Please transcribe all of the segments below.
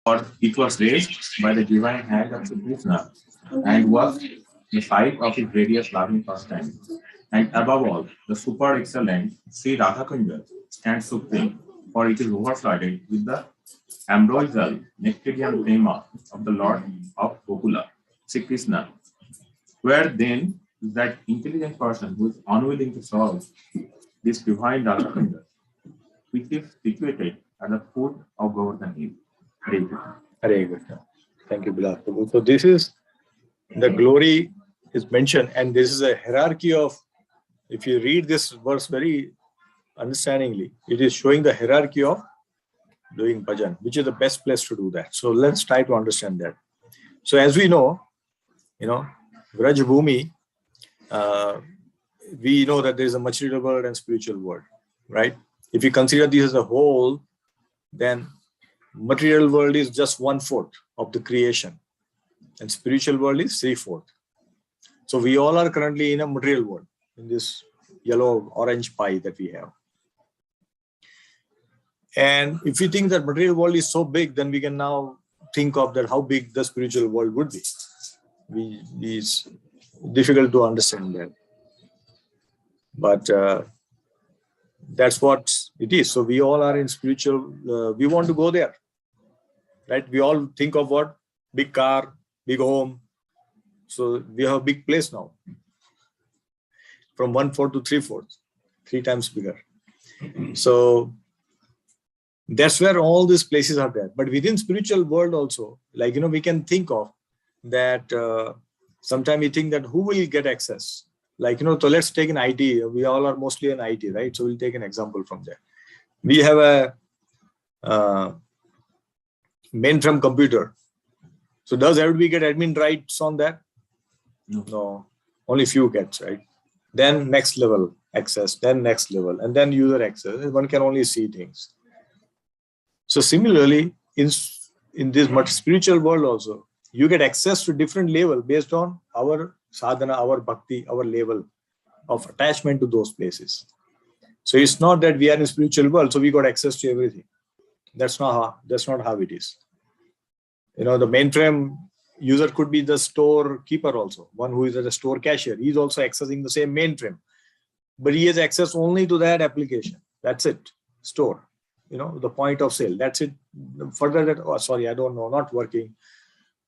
For it was raised by the divine hand of Sri Krishna and was the site of his various loving pastimes. And above all, the super excellent Sri Radhakunda stands supreme, for it is overflooded with the ambrosial nectarian prema of the Lord of Gokula, Sri Krishna. Where then is that intelligent person who is unwilling to solve this divine Radhakunda, which is situated at the foot of Govardhan Hill? Hare Krishna. Hare Krishna. Thank you, Bilal Prabhu. So this is the glory is mentioned, and this is a hierarchy of, if you read this verse very understandingly, it is showing the hierarchy of doing bhajan, which is the best place to do that. So let's try to understand that. So as we know, Vraj Bhumi, we know that there is a material world and spiritual world, right? If you consider this as a whole, then material world is just 1/4 of the creation, and spiritual world is 3/4. So we all are currently in a material world, in this yellow orange pie that we have. And if we think that material world is so big, then we can now think of that how big the spiritual world would be. It's difficult to understand that. But that's what it is. So we all are in spiritual, we want to go there, right? We all think of what? Big car, big home. So we have a big place now. From 1/4 to 3/4, 3 times bigger. So that's where all these places are there. But within spiritual world also, like, we can think of that sometimes we think that who will get access? Like, so let's take an IT. We all are mostly in IT, right? So we'll take an example from there. We have a mainframe computer. So does everybody get admin rights on that? No. Only few gets, right? Then next level access, then next level, and then user access. One can only see things. So similarly, in this much spiritual world also, you get access to different level based on our sadhana, our bhakti, our level of attachment to those places. So it's not that we are in spiritual world, so we got access to everything. That's not how it is. The mainframe user could be the storekeeper also, one who is at a store cashier. He's also accessing the same mainframe, but he has access only to that application. That's it. Store, the point of sale. That's it. Further that, oh, sorry, I don't know, not working.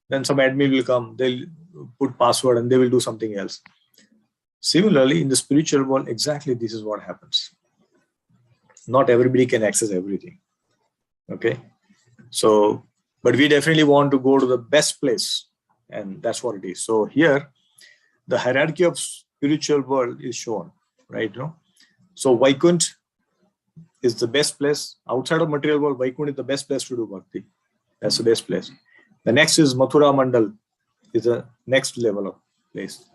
Then some admin will come, they'll put password and they will do something else. Similarly, in the spiritual world, exactly this is what happens. Not everybody can access everything. Okay. So, but we definitely want to go to the best place, and that's what it is. So here, the hierarchy of spiritual world is shown, right? So Vaikunt is the best place. Outside of material world, Vaikunt is the best place to do bhakti. That's the best place. The next is Mathura Mandal, is the next level of place.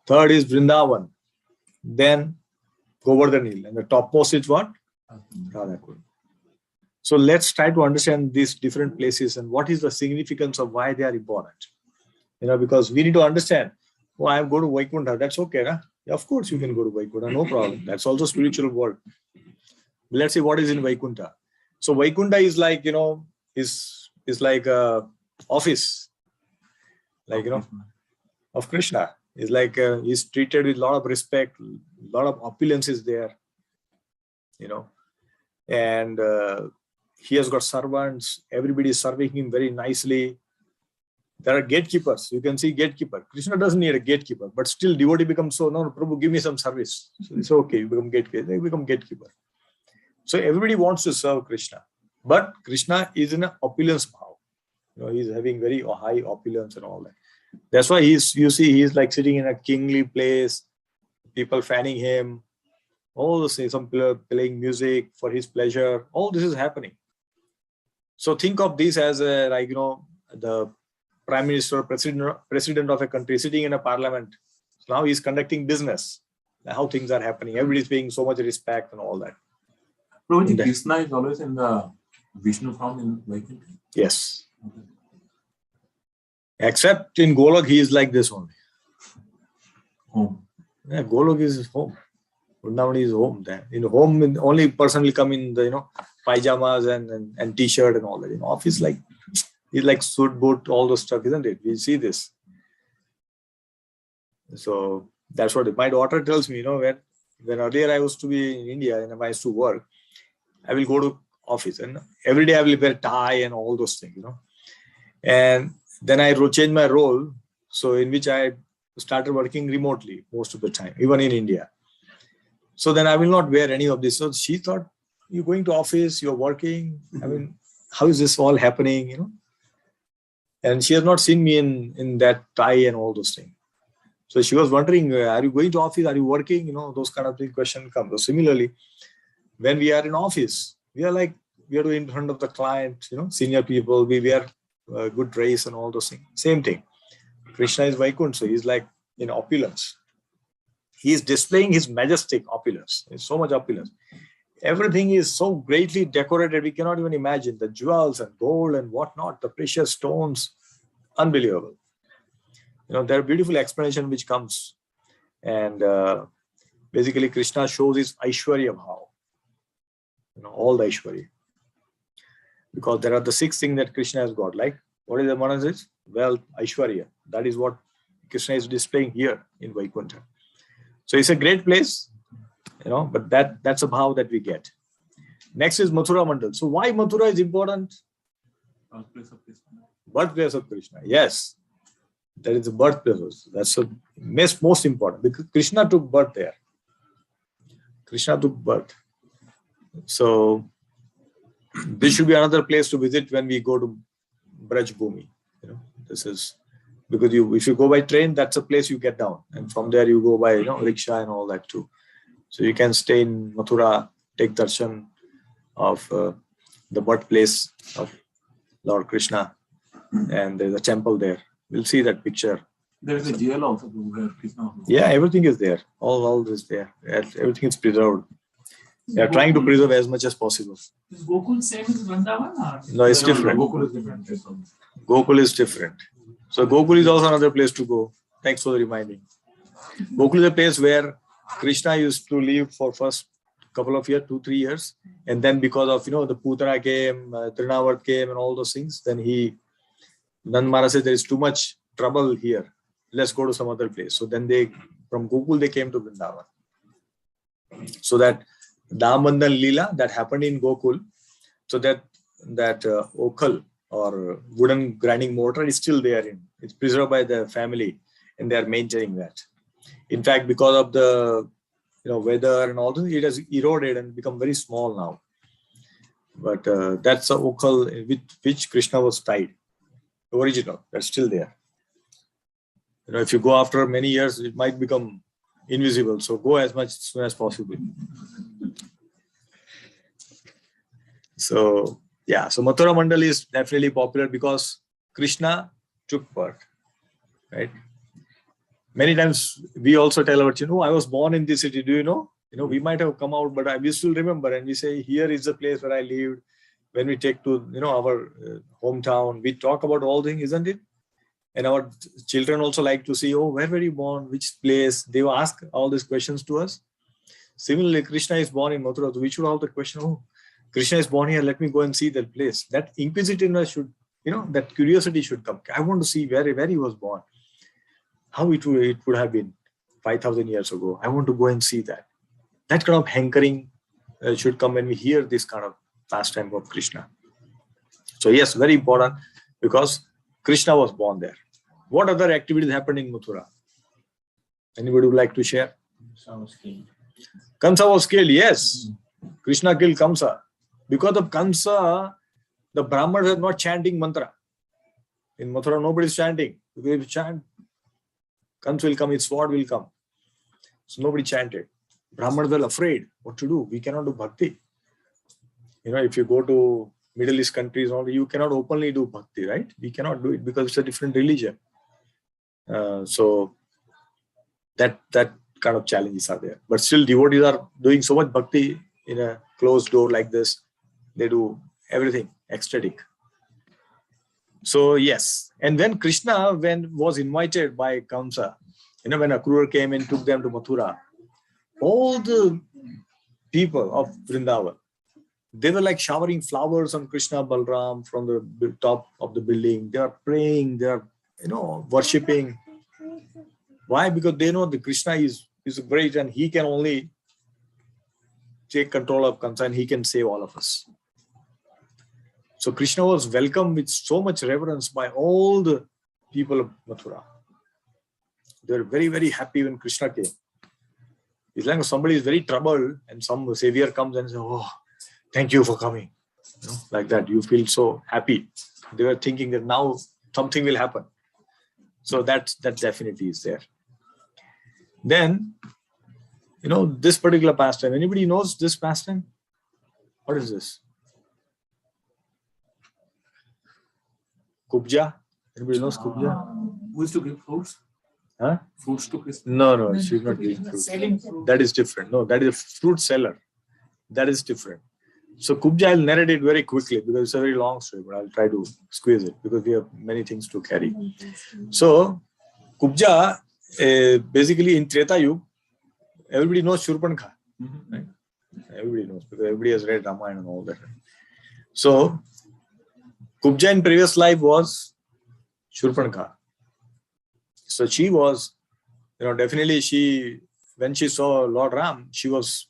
Third is Vrindavan. Then Govardhan Hill. And the topmost is what? Radhakund. So let's try to understand these different places and what is the significance of why they are important. Because we need to understand, I'm going to Vaikuntha. That's okay, nah? Yeah, of course you can go to Vaikuntha, no problem. That's also spiritual world. But let's see what is in Vaikuntha. So Vaikuntha is like, is like a office, like, of Krishna. It's like he's treated with a lot of respect, a lot of opulence is there, and he has got servants. Everybody is serving him very nicely. There are gatekeepers. You can see gatekeeper. Krishna doesn't need a gatekeeper, but still devotee becomes so, no, Prabhu, give me some service. So it's okay, you become gatekeeper. They become gatekeeper. So everybody wants to serve Krishna, but Krishna is in an opulence bhav. He's having very high opulence and all that. That's why he's like sitting in a kingly place, people fanning him, all the same, some people playing music for his pleasure. All this is happening. So think of this as the prime minister, president of a country sitting in a parliament. So now he's conducting business. How things are happening. Everybody's paying so much respect and all that. Prabhuji, Krishna is always in the Vishnu form in Vaikuntha? Yes. Okay. Except in Golok, he is like this only. Home. Yeah, Golok is his home. Vrindavan is home there. In home, only person will come in the pajamas and t-shirt and all that. In office, like He's like suit, boot, all those stuff, isn't it? We see this. So that's what my daughter tells me, when earlier I used to be in India and I used to work, I will go to office and every day I will wear tie and all those things, And then I changed my role. So in which I started working remotely most of the time, even in India. So then I will not wear any of this. So she thought, you're going to office, you're working. I mean, how is this all happening, And she has not seen me in that tie and all those things. So she was wondering, are you going to office? Are you working? Those kind of big questions come. So similarly, when we are in office, we are in front of the client, senior people, we wear good dress and all those things. Same thing. Krishna is Vaikuntha, so he's like in opulence. He is displaying his majestic opulence. There's so much opulence. Everything is so greatly decorated, we cannot even imagine. The jewels and gold and whatnot, the precious stones, unbelievable. There are beautiful explanation which comes. And basically Krishna shows his Aishwarya Bhav. All the Aishwarya. Because there are the 6 things that Krishna has got. Like, what is the one of this? Wealth, Aishwarya. That is what Krishna is displaying here in Vaikuntha. So it's a great place, but that's a bhav that we get. Next is Mathura Mandal. So why Mathura is important? Birthplace of Krishna. Birthplace of Krishna. Yes. That is the birthplace. That's the most important because Krishna took birth there. Krishna took birth. So this should be another place to visit when we go to Braj Bhumi. This is because if you go by train, that's a place you get down, and from there you go by rickshaw and all that too. So you can stay in Mathura, take darshan of the birthplace of Lord Krishna, and there's a temple there. We'll see that picture. There's a jail also where Krishna. Yeah, everything is there. All this there. Everything is preserved. They are trying to preserve as much as possible. Is Gokul same as Vrindavan? No, it's different. Gokul is different. Gokul is different. So Gokul is also another place to go. Thanks for the reminding. Gokul is a place where Krishna used to live for first couple of years, 2-3 years. And then because of, the Putana came, Trinavat came and all those things, then Nand Maharaj said there is too much trouble here. Let's go to some other place. So then from Gokul, they came to Vrindavan. So that Damandan Leela that happened in Gokul, so that Okhal or wooden grinding mortar is still there. It's preserved by the family and they are maintaining that. In fact, because of the weather and all this, it has eroded and become very small now. But that's a Okhal with which Krishna was tied. The original, that's still there. If you go after many years, it might become invisible. So go as soon as possible. So yeah, so Mathura Mandal is definitely popular because Krishna took birth, right? Many times we also tell our children, I was born in this city. Do you know? We might have come out, but we still remember. And we say, here is the place where I lived. When we take to, our hometown, we talk about all things, isn't it? And our children also like to see, where were you born? Which place? They will ask all these questions to us. Similarly, Krishna is born in Mathura. So we should have the question, Krishna is born here. Let me go and see that place. That inquisitiveness should, that curiosity should come. I want to see where he was born. How it would have been 5,000 years ago. I want to go and see that. That kind of hankering should come when we hear this kind of pastime of Krishna. So yes, very important because Krishna was born there. What other activities happened in Mathura? Anybody would like to share? Kamsa was killed, yes. Krishna killed Kamsa. Because of Kamsa, the Brahmanas are not chanting mantra. In Mathura, nobody is chanting. If you chant, Kamsa will come, his sword will come. So nobody chanted. Brahmanas were afraid. What to do? We cannot do bhakti. If you go to Middle East countries, you cannot openly do bhakti, right? We cannot do it because it's a different religion. So that kind of challenges are there. But still, devotees are doing so much bhakti in a closed door like this. They do everything ecstatic. So yes, and when Krishna was invited by Kamsa, when Akrura came and took them to Mathura, all the people of Vrindavan, They were like showering flowers on Krishna Balram from the top of the building. They are praying, they are, worshipping. Why? Because they know that Krishna is great and he can only take control of Kamsa and he can save all of us. So Krishna was welcomed with so much reverence by all the people of Mathura. They were very, very happy when Krishna came. It's like somebody is very troubled and some savior comes and says, "Oh, thank you for coming." Like that, you feel so happy. They were thinking that now something will happen. So that definitely is there. Then, this particular pastime. Anybody knows this pastime? What is this? Kubja? Anybody knows Kubja? Who used to give fruits? Huh? Fruits to Krishna. No, she's not giving fruit. Selling fruit. That is different. No, that is a fruit seller. That is different. So Kubja, I'll narrate it very quickly because it's a very long story, but I'll try to squeeze it because we have many things to carry. So Kubja, basically in Treta Yuga, everybody knows Shurpankha. Right? Everybody knows because everybody has read Ramayana and all that. So Kubja in previous life was Shurpankha. So she was, definitely when she saw Lord Ram, she was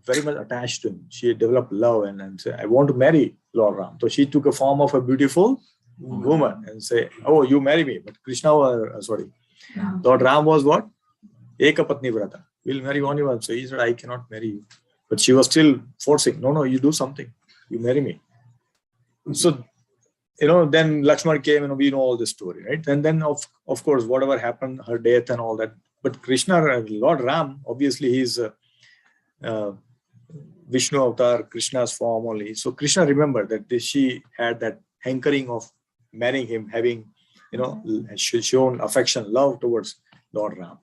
very much attached to him. She developed love and said, "I want to marry Lord Ram." So she took a form of a beautiful woman and say, "Oh, you marry me." But Krishna was, Lord Ram was what? Eka Patni Vrata. We'll marry only one. So he said, "I cannot marry you." But she was still forcing, "No, you do something. You marry me." So, then Lakshman came, we know all this story, right? And then, of course, whatever happened, her death and all that. But Krishna, Lord Ram, obviously, he's Vishnu avatar, Krishna's form only. So Krishna remembered that she had that hankering of marrying him, having, shown affection, love towards Lord Ram.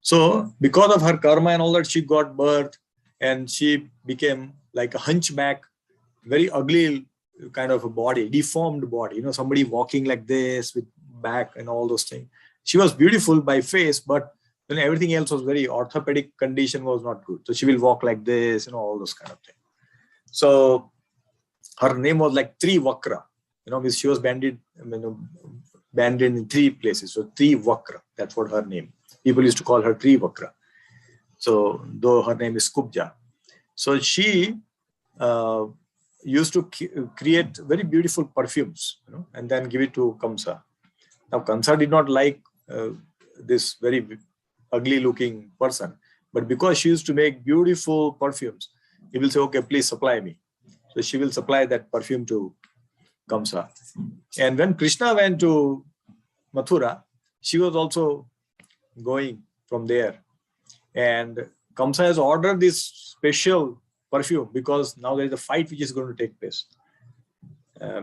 So because of her karma and all that, she got birth and she became like a hunchback, very ugly kind of a body, deformed body, somebody walking like this with back and all those things. She was beautiful by face, but then everything else was very orthopedic condition was not good. So she will walk like this, all those kind of things. So her name was like Trivakra, because she was banded in three places. So Trivakra, that's what her name. People used to call her Trivakra. So though her name is Kubja. So she used to create very beautiful perfumes, and then give it to Kamsa. Now Kamsa did not like this very ugly looking person, but because she used to make beautiful perfumes, he will say, "Okay, please supply me." So she will supply that perfume to Kamsa. And when Krishna went to Mathura, she was also going from there. And Kamsa has ordered this special perfume because now there is a fight which is going to take place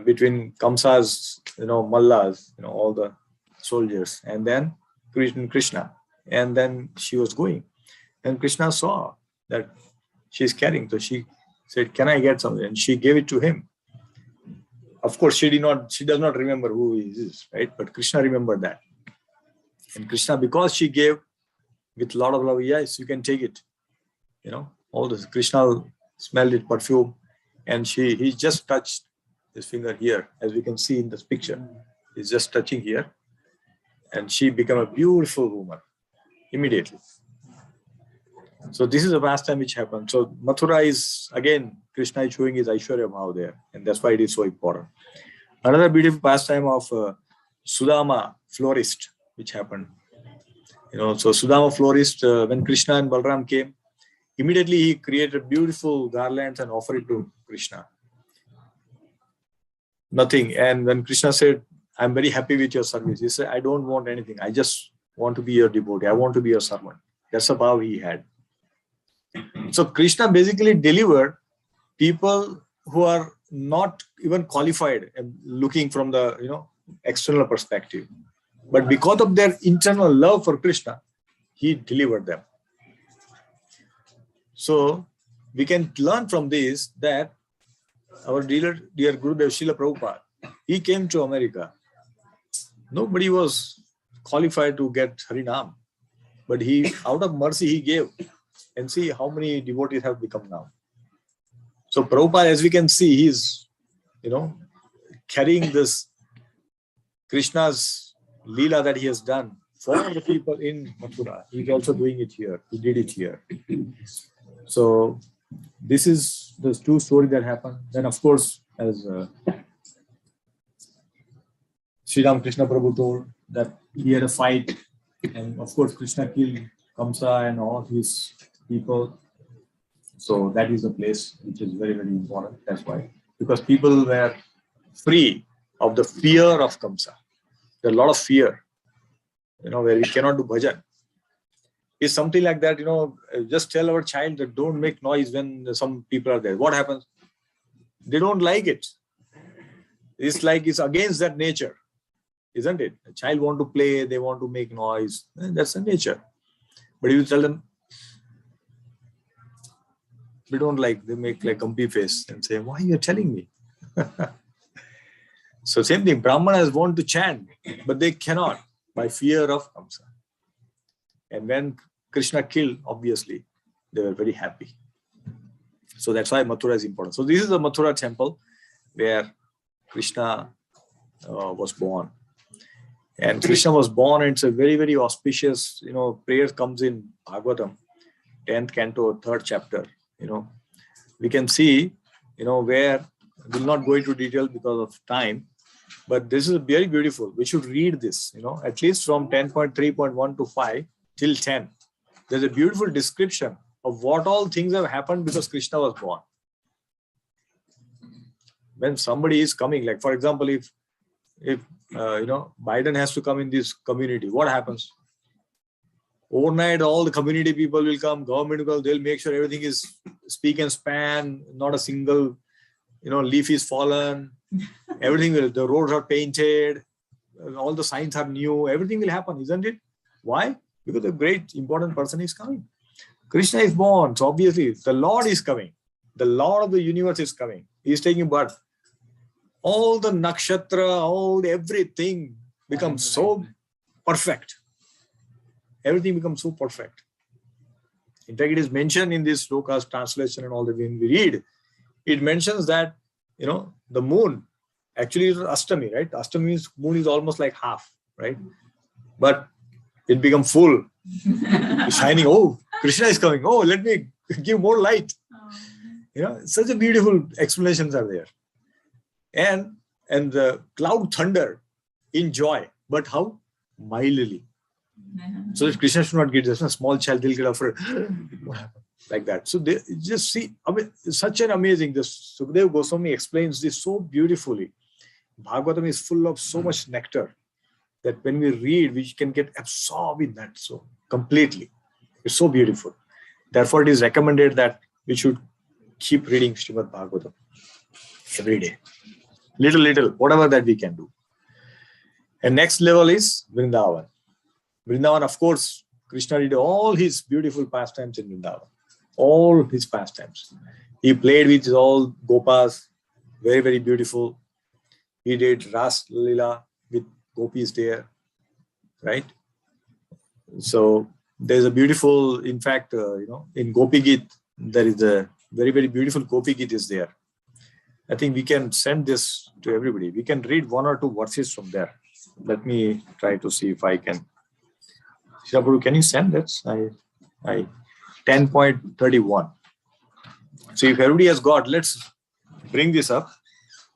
between Kamsa's, Mallas, all the soldiers, and then Krishna. And then she was going. And Krishna saw that she's carrying. So she said, "Can I get something?" And she gave it to him. Of course, she does not remember who he is, right? But Krishna remembered that. And Krishna, because she gave with a lot of love, "Yes, you can take it." All this. Krishna smelled it, perfume, and he just touched his finger here, as we can see in this picture. He's just touching here. And she became a beautiful woman immediately. So this is a pastime which happened. So Mathura is, again, Krishna is showing his Aishwarya Bhav there. And that's why it is so important. Another beautiful pastime of Sudama, florist, which happened. So Sudama, florist, when Krishna and Balram came, immediately he created beautiful garlands and offered it to Krishna. Nothing. And when Krishna said, "I'm very happy with your service," he said, "I don't want anything. I just want to be your devotee. I want to be your servant." That's the power he had. So Krishna basically delivered people who are not even qualified and looking from the external perspective. But because of their internal love for Krishna, he delivered them. So we can learn from this that our dear Gurudev Srila Prabhupada, he came to America. Nobody was qualified to get Harinam, but he, out of mercy, he gave. And see how many devotees have become now. So Prabhupada, as we can see, he's, carrying this Krishna's Leela that he has done for the people in Mathura. He's also doing it here. He did it here. So this is the true story that happened. Then, of course, as Sri Ram Krishna Prabhu told, that he had a fight, and of course Krishna killed Kamsa and all his people. So that is a place which is very, very important. That's why, because people were free of the fear of Kamsa. There's a lot of fear, where we cannot do bhajan. It's something like that, just tell our child that don't make noise when some people are there. What happens? They don't like it. It's like it's against that nature, isn't it? A child want to play, they want to make noise. That's the nature. But you tell them, they don't like, they make like grumpy face and say, why are you telling me? So same thing, Brahmanas want to chant, but they cannot by fear of Kamsa. And when Krishna killed, obviously, they were very happy. So that's why Mathura is important. So this is the Mathura temple where Krishna was born. And Krishna was born, and it's a very, very auspicious, prayer comes in Bhagavatam, 10th canto, 3rd chapter. We can see, where, we'll not go into detail because of time, but this is very beautiful. We should read this, at least from 10.3.1 to 5 till 10. There's a beautiful description of what all things have happened because Krishna was born. When somebody is coming, like for example, if Biden has to come in this community, what happens? Overnight, all the community people will come, government will, they'll make sure everything is speak and span, not a single, leaf is fallen, everything will, the roads are painted, all the signs are new, everything will happen, isn't it? Why? Because a great important person is coming. Krishna is born, so obviously the Lord is coming. The Lord of the universe is coming. He is taking birth. All the nakshatra, everything becomes so perfect. Everything becomes so perfect. In fact, it is mentioned in this sloka's translation and all that when we read, it mentions that, the moon actually is Ashtami, right? Ashtami means moon is almost like half, right? But it becomes full, shining. Oh, Krishna is coming. Oh, let me give more light. Such a beautiful explanations are there. And the cloud thunder in joy, but how? Mildly. So that Krishna should not get this. A small child, they'll get afraid. What happened? Like that. So they just see, such an amazing, Sukadeva Goswami explains this so beautifully. Bhagavatam is full of so much nectar that when we read, we can get absorbed in that so completely. It's so beautiful. Therefore, it is recommended that we should keep reading Srimad Bhagavatam every day. Little, whatever that we can do. And next level is Vrindavan. Vrindavan, of course, Krishna did all his beautiful pastimes in Vrindavan. All his pastimes. He played with all Gopas, very, very beautiful. He did Ras Lila with Gopis there, right? So there's a beautiful, in fact, in Gopi Git, there is a very, very beautiful Gopi Git is there. I think we can send this to everybody. We can read 1 or 2 verses from there. Let me try to see if I can. Shrabaru, can you send that? I 10.31. So if everybody has got, let's bring this up.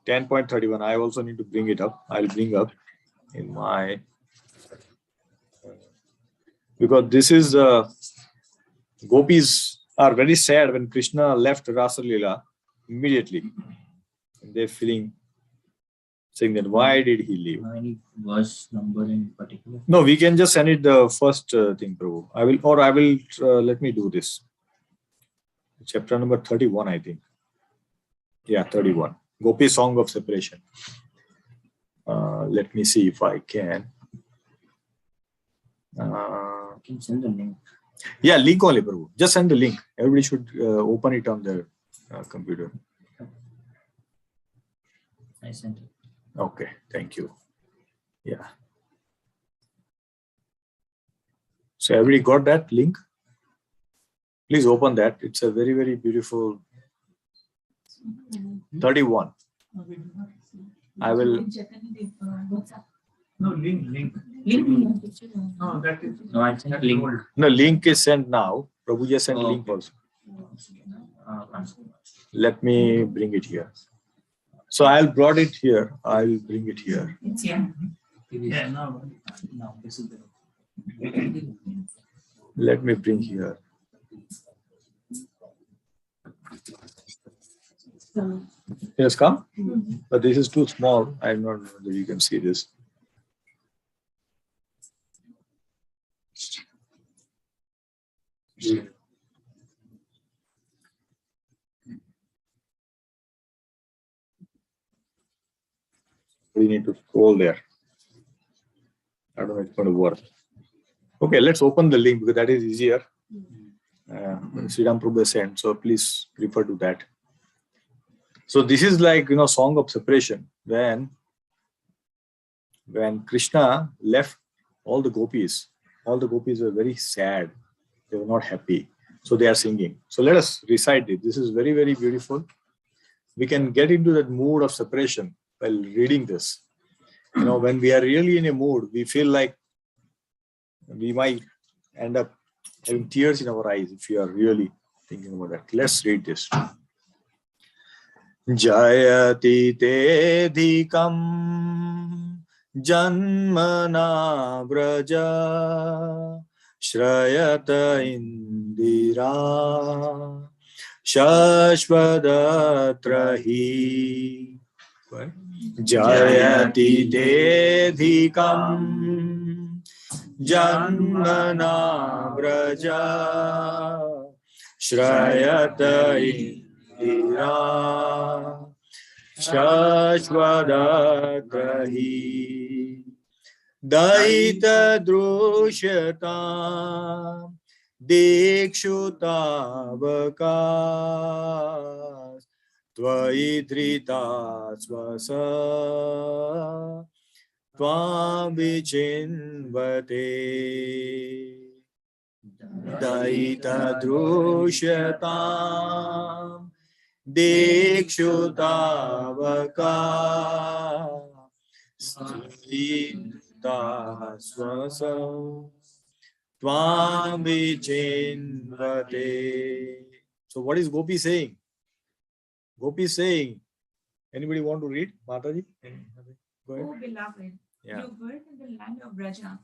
10.31. I also need to bring it up. I'll bring up in my, because this is gopis are very sad when Krishna left Rasa Leela immediately. They're feeling, saying that why did he leave? Any verse number in particular? No, we can just send it the first thing, Prabhu. I will, let me do this. Chapter number 31, I think. Yeah, 31. Gopi Song of Separation. Let me see if I can. You can send the link. Yeah, link only, Prabhu. Just send the link. Everybody should open it on their computer. I sent it. Okay, thank you. Yeah. So everybody got that link? Please open that. It's a very, very beautiful 31. I will. No, link. No, that is. No, I sent link. No, link is sent now. Prabhu just sent Oh, link okay. also. Uh, Let me bring it here. So I'll brought it here. I'll bring it here. yeah. Yeah, no. No, this is the. Let me bring here. It has come, but this is too small. I'm not sure whether you can see this. We need to scroll there. I don't know if it's going to work. Okay, let's open the link because that is easier. Sriram Prabhu sent, so please refer to that. So this is like, song of separation when Krishna left all the gopis were very sad. They were not happy. So they are singing. So let us recite it. This is very, very beautiful. We can get into that mood of separation while reading this. When we are really in a mood, we feel like we might end up having tears in our eyes if you are really thinking about that. Let's read this. Jayati te dhikam janmana braja shrayata indira shashvadatrahi. Jayati te dhikam janmana braja shrayata indira shashvadatrahi daita drushyata dikshutavakas tvaidrita svasa tvam vichinvate daita drushyata dikshutavakas tvaidrita svasa tvam vichinvate. So what is Gopi saying? Gopi is saying, anybody want to read? Mataji? Go ahead. O beloved, Yeah. your birth in the land of Braja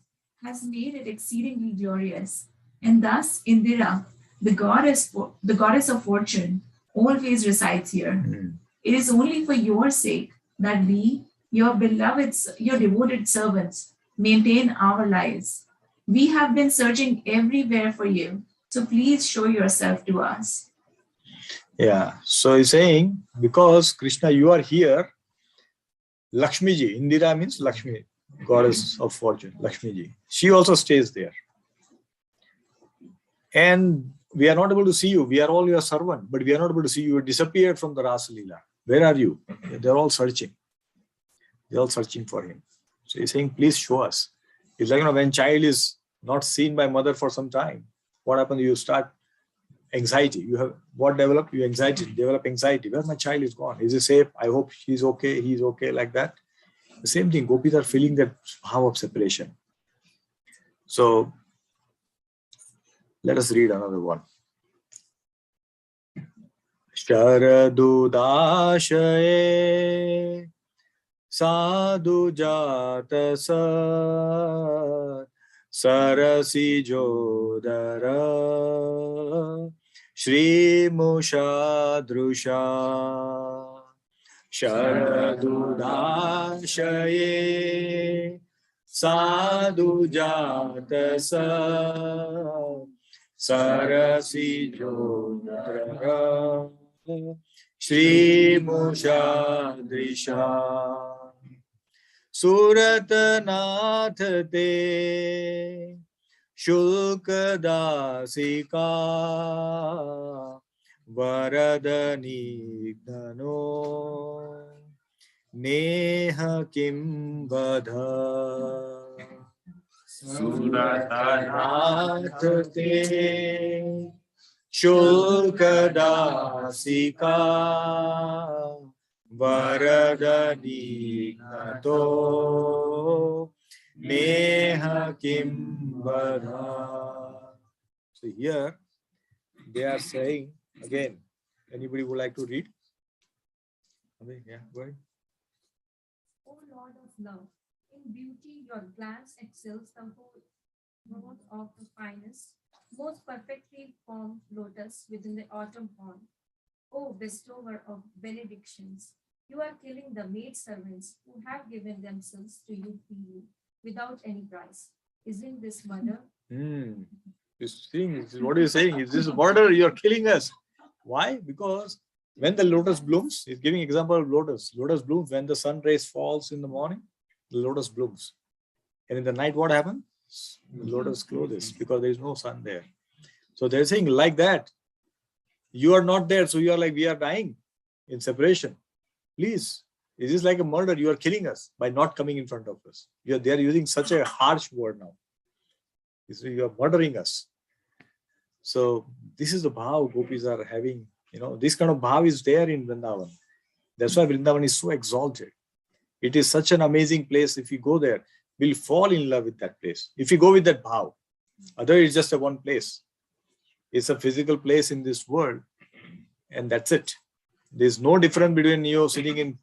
has made it exceedingly glorious. And thus Indira, the goddess of fortune, always resides here. Mm. It is only for your sake that we, your devoted servants, maintain our lives. We have been searching everywhere for you, so please show yourself to us. Yeah. So he's saying, because Krishna, you are here, Lakshmi ji, Indira means Lakshmi, goddess of fortune, Lakshmi ji. She also stays there. And we are not able to see you. We are all your servant, but we are not able to see you. You disappeared from the Rasa Leela. Where are you? They're all searching. They're all searching for him. So he's saying, please show us. It's like, when child is not seen by mother for some time, what happens? You start anxiety. You have what developed? You develop anxiety. Where my child is gone? Is he safe? I hope she's okay. He's okay, like that. The same thing. Gopis are feeling that bhav of separation. So let us read another one. Sharadudashaye sadhu jata sat sarasi jodara Shri Musha Drusha Sharadudashaye sadhu jata sat sarasi jodara Shri Musha Drisha Suratanath te Shulkadasika Varadanignano Neha Kim Vadha Suratanath te Shulkadasika Varadadinato Neha Kimbara. So here they are saying again, anybody would like to read? Yeah, go ahead. O Lord of love, in beauty your glance excels the whole world of the finest, most perfectly formed lotus within the autumn pond. O bestower of benedictions, you are killing the maidservants who have given themselves to you freely, without any price. Isn't this murder? This thing, what are you saying? Is this murder? You're killing us. Why? Because when the lotus blooms, he's giving example of lotus. Lotus blooms when the sun rays falls in the morning, the lotus blooms. And in the night, what happens? The lotus closes because there is no sun there. So they're saying like that. You are not there, so you are like, we are dying in separation. Please, this is like a murder. You are killing us by not coming in front of us. They are using such a harsh word now. You are murdering us. So this is the bhav gopis are having. This kind of bhav is there in Vrindavan. That's why Vrindavan is so exalted. It is such an amazing place. If you go there, we'll fall in love with that place. If you go with that bhav, otherwise it's just a one place. It's a physical place in this world, and that's it. There's no difference between you sitting in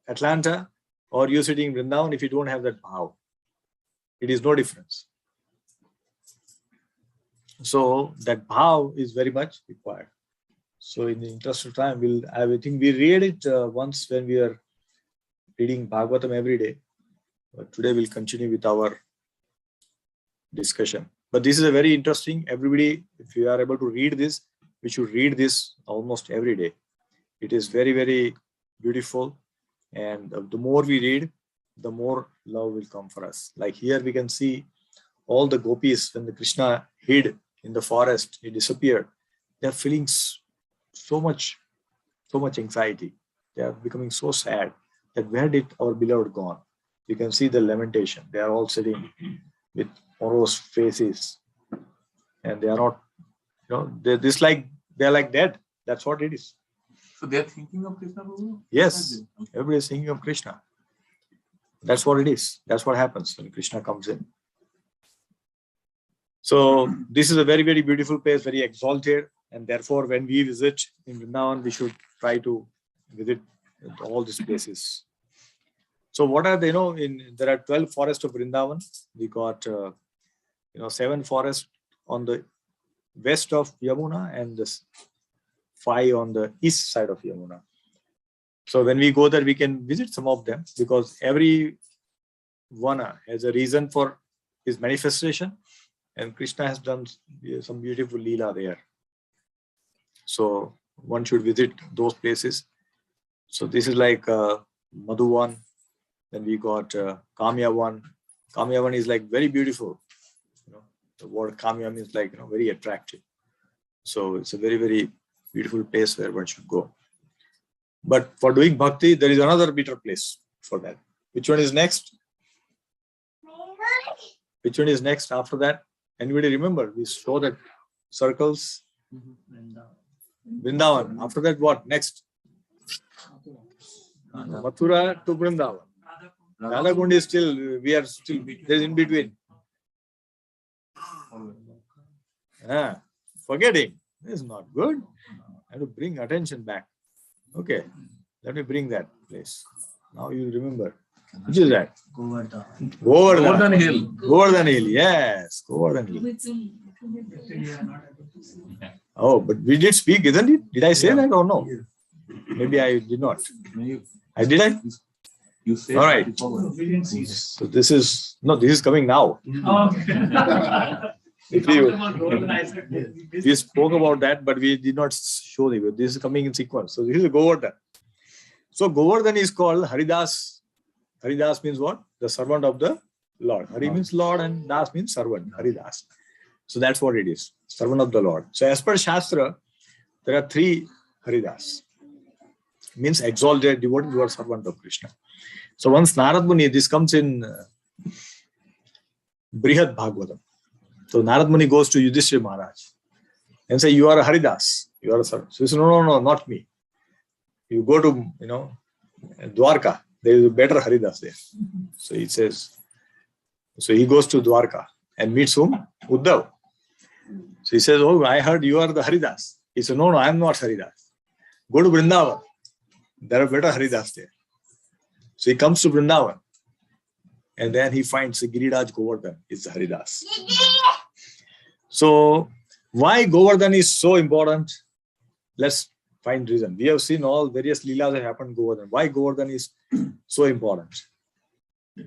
Atlanta or you sitting in Vrindavan if you don't have that bhav. It is no difference. So that bhav is very much required. So in the interest of time, I think we read it once when we are reading Bhagavatam every day. But today we'll continue with our discussion. But this is a very interesting, everybody, if you are able to read this, we should read this almost every day. It is very, very beautiful. And the more we read, the more love will come for us. Like here we can see all the gopis, when the Krishna hid in the forest, he disappeared. They are feeling so much anxiety. They are becoming so sad that where did our beloved gone? You can see the lamentation. They are all sitting with morose faces, and they are not, they're like dead. That's what it is. So they're thinking of Krishna Prabhu? Yes, everybody is thinking of Krishna. That's what it is. That's what happens when Krishna comes in. So this is a very, very beautiful place, very exalted. And therefore, when we visit in Vrindavan, we should try to visit all these places. So what are they? There are 12 forests of Vrindavan. We got 7 forests on the west of Yamuna and the 5 on the east side of Yamuna. So when we go there, we can visit some of them because every vana has a reason for his manifestation, and Krishna has done some beautiful leela there. So one should visit those places. So this is like Madhuvan. Then we got Kamyavan. Kamyavan is like very beautiful. The word Kamya means like very attractive. So it's a very, very beautiful place where one should go. But for doing bhakti, there is another better place for that. Which one is next? Which one is next after that? Anybody remember? We saw that circles. Vrindavan. After that, what next? Mathura to Vrindavan. Radhakund is still, we are still, there's in between. Forgetting. This is not good. I have to bring attention back. Okay. Let me bring that place. Now you remember. Which is that? Govardhan Hill. Govardhan Hill. Yes. Govardhan Hill. Oh, but we did speak, isn't it? Did I say that or no? Maybe I did not. Did I? You said. All right. So this is coming now. We spoke about that, but we did not show the. This is coming in sequence. So this is Govardhan. So Govardhan is called Haridas. Haridas means what? The servant of the Lord. Hari means Lord and Das means servant. Haridas. So that's what it is. Servant of the Lord. So as per Shastra, there are 3 Haridas. Means exalted, devoted to servant of Krishna. So once Narad Muni, this comes in Brihad Bhagavatam. So Narad Muni goes to Yudhishthira Maharaj. and say, you are a Haridas, you are a servant. So he said, no, not me. You go to, Dwarka, there is a better Haridas there. So he says, so he goes to Dwarka and meets whom? Uddhav. So he says, oh, I heard you are the Haridas. He said, no, I am not Haridas. Go to Vrindavan. There are better Haridas there. So he comes to Vrindavan. And then he finds Giriraj Govardhan is the Haridas. So why Govardhan is so important? Let's find reason. We have seen all various leelas that happened Govardhan. Why Govardhan is so important?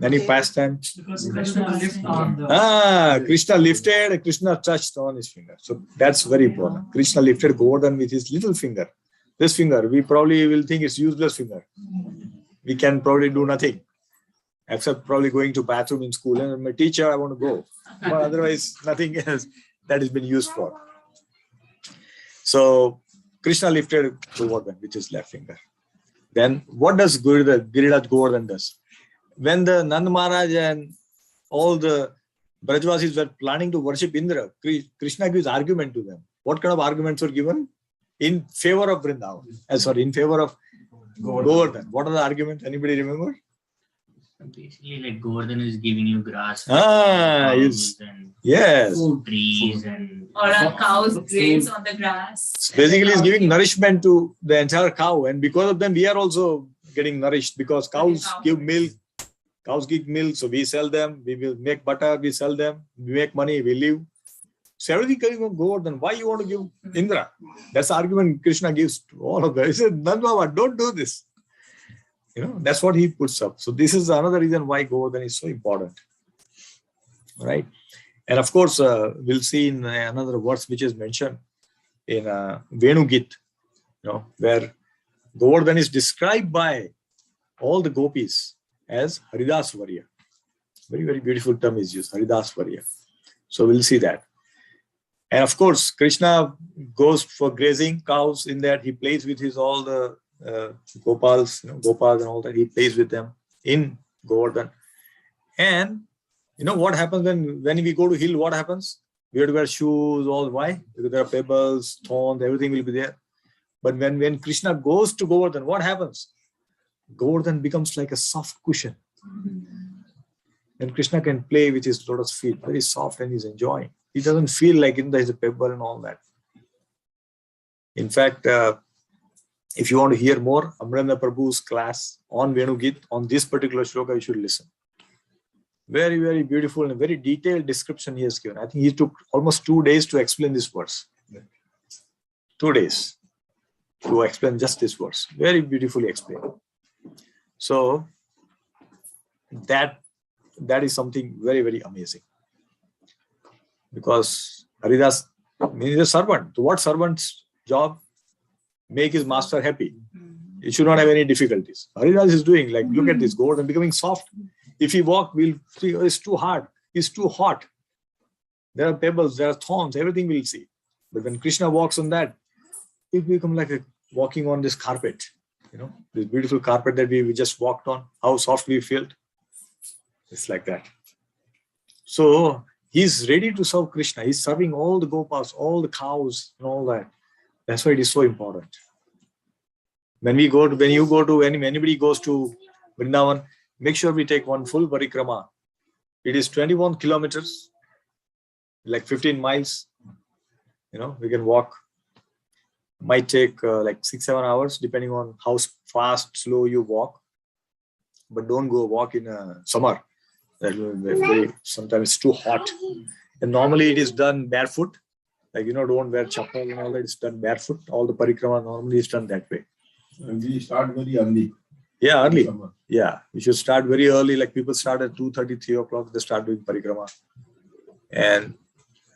Any pastime? Because Krishna lived on the. Krishna lifted, Krishna touched on his finger. So that's very important. Krishna lifted Govardhan with his little finger. This finger, we probably will think it's useless finger. We can probably do nothing. Except probably going to bathroom in school. And my teacher, I want to go. But otherwise, nothing else that has been used for. So Krishna lifted Govardhan with his left finger. Then what does Giriraj Govardhan does? When the Nand Maharaj and all the Brajvasis were planning to worship Indra, Krishna gives argument to them. What kind of arguments were given? In favor of Vrindavan. In favor of Govardhan. What are the arguments? Anybody remember? Basically, like Govardhan is giving you grass, yes. and Yes. food trees, and Or a cow's graze on the grass. Basically, it's giving nourishment to the entire cow, and because of them, we are also getting nourished because cows give milk. Cows give milk, so we sell them. We will make butter. We sell them. We make money. We live. So everything coming from Govardhan. Why you want to give Indra? That's the argument Krishna gives to all of them. He said, Nand Baba, don't do this. That's what he puts up. So this is another reason why Govardhan is so important. Right? And of course, we'll see in another verse which is mentioned in Venu Git, where Govardhan is described by all the gopis as Haridas Varya. Very, very beautiful term is used, Haridas Varya. So we'll see that. And of course, Krishna goes for grazing cows in that he plays with all the Gopals and all that. He plays with them in Govardhan. And what happens when we go to hill, what happens? We have to wear shoes, why? Because there are pebbles, thorns, everything will be there. But when Krishna goes to Govardhan, what happens? Govardhan becomes like a soft cushion. And Krishna can play with his lotus feet, very soft, and he's enjoying. He doesn't feel like there's a pebble and all that. In fact, if you want to hear more, Amrendra Prabhu's class on Venu Git, on this particular shloka, you should listen. Very, very beautiful and very detailed description he has given. I think he took almost 2 days to explain this verse. 2 days to explain just this verse. Very beautifully explained. So that is something very, very amazing. Because Haridas means a servant. So what servant's job? Make his master happy. He should not have any difficulties. Haridas is doing, like, look at this, Govardhan becoming soft. If he walk, we'll see, it's too hard, it's too hot. There are pebbles, there are thorns, everything we'll see. But when Krishna walks on that, it becomes like walking on this carpet. This beautiful carpet that we just walked on, how soft we felt. It's like that. So he's ready to serve Krishna. He's serving all the gopas, all the cows and all that. That's why it is so important. Anybody goes to Vrindavan, make sure we take one full parikrama. It is 21 kilometers, like 15 miles. We can walk. Might take like 6-7 hours, depending on how fast, slow you walk. But don't go walk in summer. That will be sometimes it's too hot. And normally it is done barefoot. Like, don't wear chappal and all that. It's done barefoot. All the parikrama normally is done that way. And we start very early. Yeah, early. Yeah, we should start very early. Like people start at 2:30, 3 o'clock. They start doing parikrama. And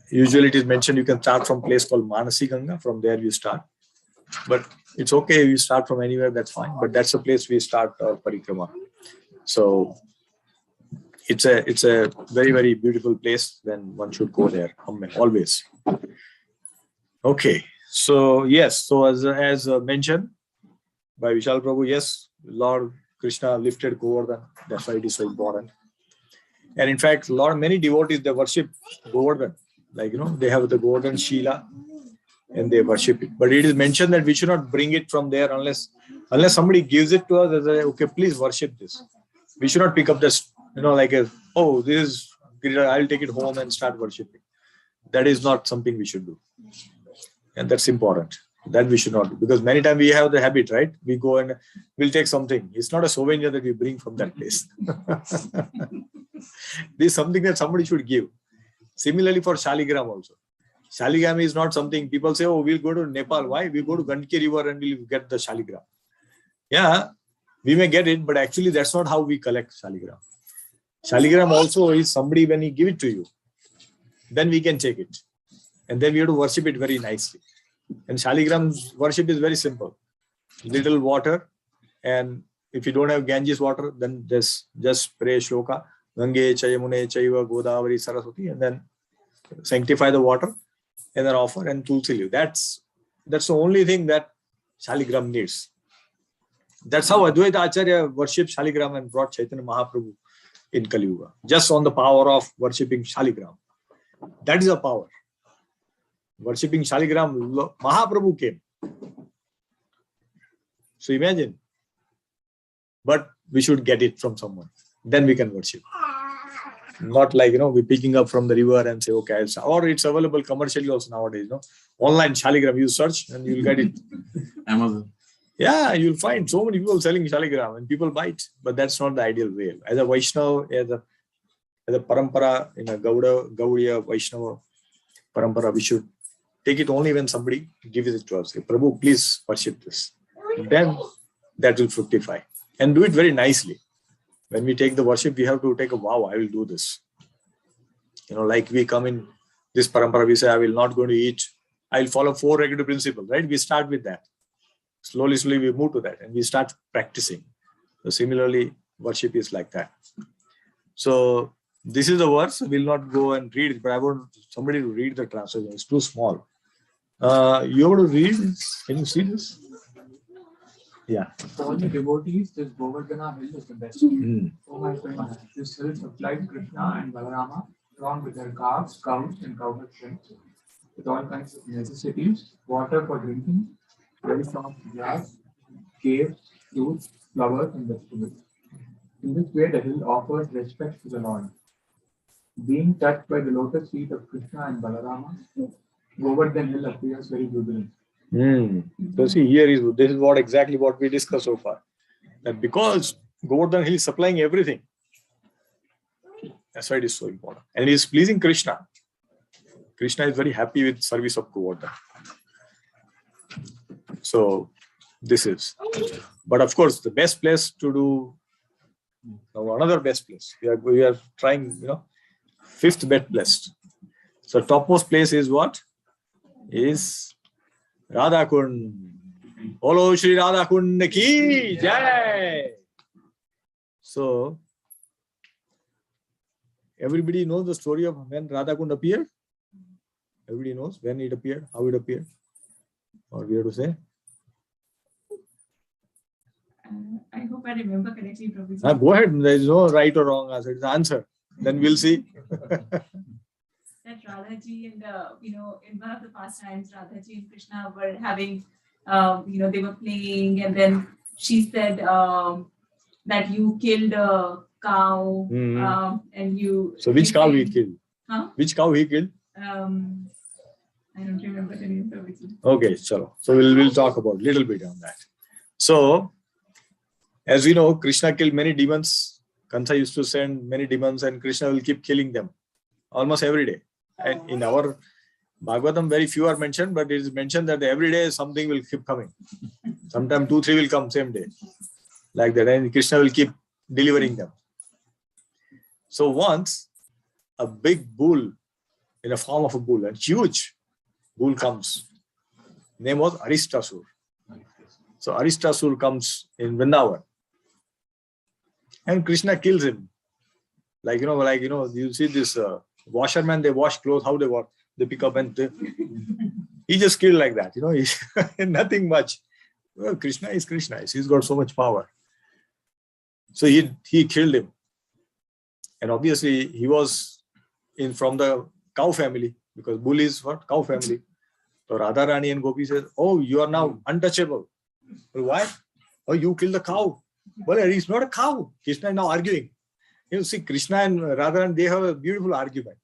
usually it is mentioned you can start from a place called Manasi Ganga. From there you start. But it's okay if you start from anywhere, that's fine. But that's the place we start our parikrama. So it's a very, very beautiful place. Then one should go there always. Okay. So yes. So as mentioned by Vishal Prabhu, yes, Lord Krishna lifted Govardhan. That's why it is so important. And in fact, many devotees, they worship Govardhan. Like, they have the Govardhan Shila. and they worship it. But it is mentioned that we should not bring it from there unless somebody gives it to us as a, okay, please worship this. We should not pick up this, like oh, this is, I'll take it home and start worshiping. That is not something we should do. And that's important. That we should not do. Because many times we have the habit, right? We go and we'll take something. It's not a souvenir that we bring from that place. This is something that somebody should give. Similarly for Shaligram also. Shaligram is not something people say, oh, we'll go to Nepal. Why? We go to Gandki River and we'll get the Shaligram. Yeah, we may get it, but actually that's not how we collect Shaligram. Shaligram also is somebody, when he give it to you, then we can take it. And then we have to worship it very nicely. And Shaligram's worship is very simple. Little water, and if you don't have Ganges water, then just pray shloka, Gange Chayamune Chaiva Godavari Saraswati, and then sanctify the water, and then offer and tulsi leaf. That's the only thing that Shaligram needs. That's how Advaita Acharya worshipped Shaligram and brought Chaitanya Mahaprabhu in Kali Yuga. Just on the power of worshipping Shaligram. That is a power. Worshipping Shaligram, Mahaprabhu came. So imagine. But we should get it from someone. Then we can worship. Not like, we're picking up from the river and say, okay, or it's available commercially also nowadays. Online Shaligram, you search and you'll get it. Amazon. Yeah, you'll find so many people selling Shaligram and people buy it. But that's not the ideal way. As a Vaishnava, as a parampara, in a Gaudiya Vaishnava parampara, we should take it only when somebody gives it to us. Say, Prabhu, please worship this. Then that will fructify. And do it very nicely. When we take the worship, we have to take a vow, I will do this. Like we come in this parampara, we say, I will not go to eat. I will follow 4 regular principles, right? We start with that. Slowly, we move to that and we start practicing. So similarly, worship is like that. So this is the verse. We'll not go and read it, but I want somebody to read the translation. It's too small. You want to read this? Can you see this? Yeah. For all the devotees, this Govardhana hill is the best. Oh my friends, this hill supplied Krishna and Balarama along with their calves, cows, and cowherd friends with all kinds of necessities, water for drinking, very soft grass, caves, fruits, flowers, and vegetables. In this way, the hill offers respect to the Lord. Being touched by the lotus feet of Krishna and Balarama, Govardhan hill appears very jubilant. So see, this is exactly what we discussed so far. That because Govardhan hill is supplying everything, that's why it is so important. And it is pleasing Krishna. Krishna is very happy with service of Govardhan. So this is. But of course, the best place to do, another best place. We are trying, 5th best place. So topmost place is what? Is Radha Kund. Bolo Shri Radha Kund ki jai. So everybody knows the story of when Radha Kund appeared. Everybody knows when it appeared, how it appeared. Or we have to say? I hope I remember correctly, Prabhuji. Go ahead. There is no right or wrong answer. It's the answer. Then we'll see. That Radhaji and in one of the pastimes, Radhaji and Krishna were having, they were playing, and then she said that you killed a cow, and you. So which cow he killed? Huh? Which cow he killed? I don't remember the name, Prabhuji. Okay, chalo. So we'll talk about a little bit on that. So, as we know, Krishna killed many demons. Kansa used to send many demons, and Krishna will keep killing them almost every day. And in our Bhagavatam, very few are mentioned, but it is mentioned that every day something will keep coming. Sometimes 2, 3 will come same day. Like that. And Krishna will keep delivering them. So once a big bull in the form of a bull, a huge bull comes. Name was Aristasur. So Aristasur comes in Vrindavan. And Krishna kills him. You see this washerman, they wash clothes, how they wash? They pick up and he just killed like that, he's nothing much. Well, Krishna is Krishna. He's got so much power. So he killed him. And obviously he was from the cow family, because bull is what? Cow family. So Radharani and Gopi says, oh, you are now untouchable. Well, why? Oh, you killed the cow. Well, it's not a cow. Krishna is now arguing. You see, Krishna and Radharani, they have a beautiful argument.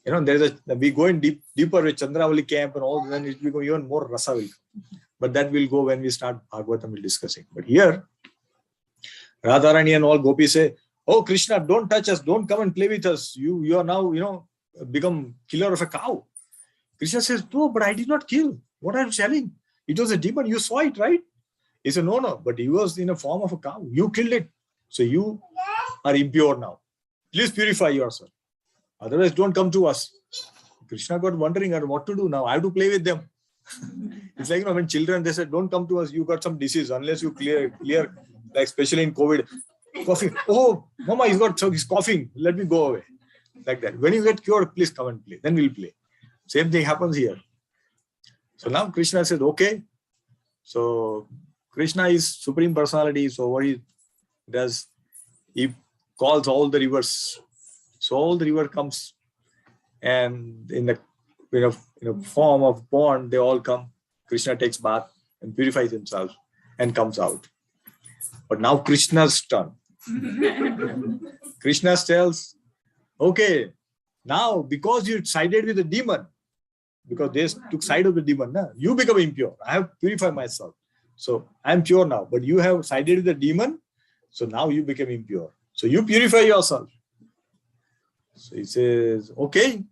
You know, we go in deeper with Chandravali camp and all, then it will go even more rasa will come. But that will go when we start Bhagavatam discussing. But here, Radharani and all Gopi say, oh, Krishna, don't touch us. Don't come and play with us. You are now, become killer of a cow. Krishna says, no, but I did not kill. What are you telling? It was a demon. You saw it, right? He said, no, but he was in a form of a cow. You killed it. So you are impure now. Please purify yourself. Otherwise, don't come to us. Krishna got wondering what to do now. I have to play with them. It's like, when children, they said, don't come to us. You got some disease unless you clear, like especially in COVID. Coughing. Oh, Mama, he's coughing. Let me go away. Like that. When you get cured, please come and play. Then we'll play. Same thing happens here. So now Krishna said, okay. So Krishna is Supreme Personality. So what he does, he calls all the rivers. So all the river comes, and in a form of pond, they all come. Krishna takes bath and purifies himself and comes out. But now Krishna's turn. Krishna tells, okay, now because you sided with the demon, because they took side of the demon, you become impure. I have purified myself. So I'm pure now, but you have sided with the demon. So now you become impure. So you purify yourself. So he says, okay,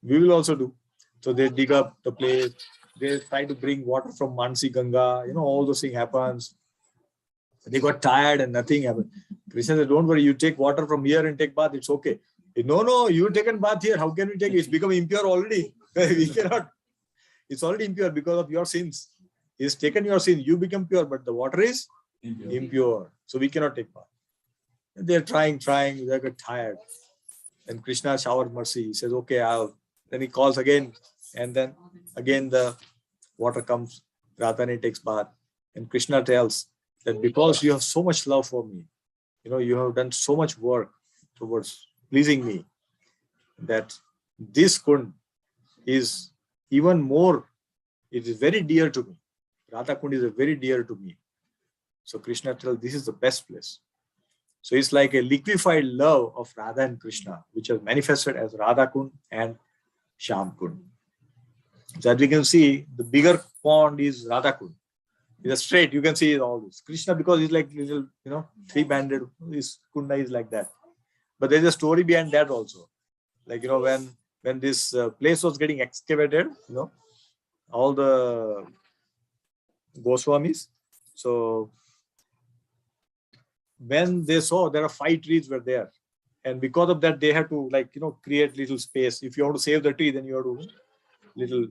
we will also do. So they dig up the place. They try to bring water from Mansi Ganga. All those things happens. They got tired and nothing happened. Krishna said, don't worry, you take water from here and take bath. It's okay. No, you taken bath here. How can we take it? It's become impure already. We cannot. It's already impure because of your sins. He's taken your sin. You become pure, but the water is impure. So we cannot take bath. They're trying. They get tired. And Krishna showers mercy. He says, okay, then he calls again. And then again the water comes. Radharani takes bath. And Krishna tells that because you have so much love for me, you have done so much work towards pleasing me, that this Kund is even more, it is very dear to me. Radha Kund is very dear to me. So Krishna tells this is the best place. So it's like a liquefied love of Radha and Krishna, which has manifested as Radha Kund and Shyam Kund. So as we can see, the bigger pond is Radha Kund. It's straight, you can see all this. Krishna, because he's like little, three-banded, his Kunda is like that. But there's a story behind that also. Like, when this place was getting excavated, all the Goswamis, so when they saw there are 5 trees were there, and because of that they had to create little space. If you want to save the tree, then you have to little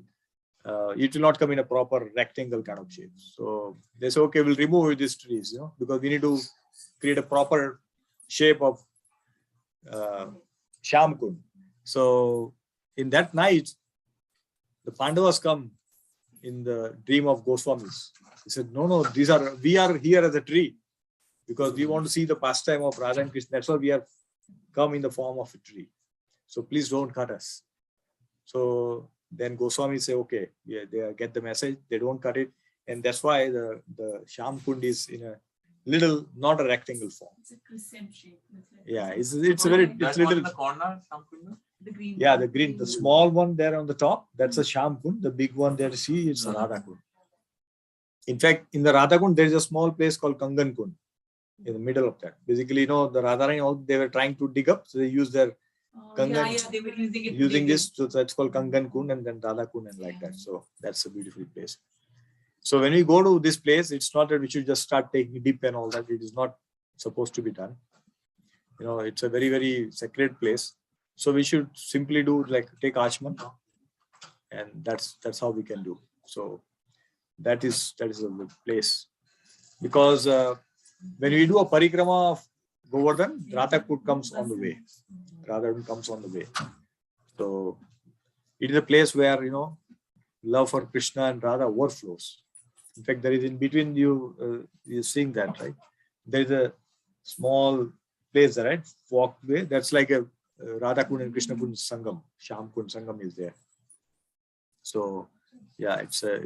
it will not come in a proper rectangle kind of shape. So they say, okay, we'll remove these trees, because we need to create a proper shape of Shyam Kund. So in that night, the Pandavas come in the dream of Goswamis. He said, no, we are here as a tree, because we want to see the pastime of Radha and Krishna. That's why we have come in the form of a tree. So please don't cut us. So then Goswami say, okay, yeah, they get the message. They don't cut it, and that's why the Shyam Kund is in a little, not a rectangle form. It's a crescent shape. Yeah, it's little. In the corner, Shyam Kund? The green. Yeah, the green, the small one there on the top, that's a Shyam Kund. The big one there, see, it's a Radha Kund. In fact, in the Radha Kund, there is a small place called Kangan Kund in the middle of that. Basically, the Radharani, they were trying to dig up, so they used their Kangan, they were using it. using this, so that's called Kangan Kund, and then Radha Kund and like that. So that's a beautiful place. So when we go to this place, it's not that we should just start taking dip and all that. It is not supposed to be done. It's a very, very sacred place. So we should simply do take Achman, and that's how we can do. So that is the place, because when we do a parikrama of Govardhan, Radha Kund comes on the way. Radha comes on the way. So it is a place where love for Krishna and Radha overflows. In fact, there is in between you're seeing that, right? There is a small place there, right? Walkway. That's like a Radha Kund and Krishna Kund Sangam. Shyam Kund Sangam is there. So Yeah, it's a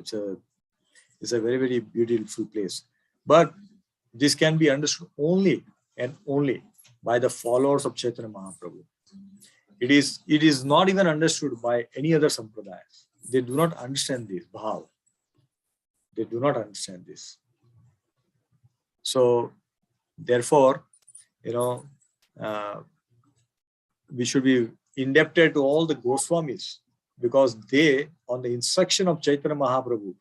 very, very beautiful place. But this can be understood only and only by the followers of Chaitanya Mahaprabhu. It is not even understood by any other sampradayas. They do not understand this bhav. They do not understand this. So therefore, we should be indebted to all the Goswamis, because they, on the instruction of Chaitanya Mahaprabhu,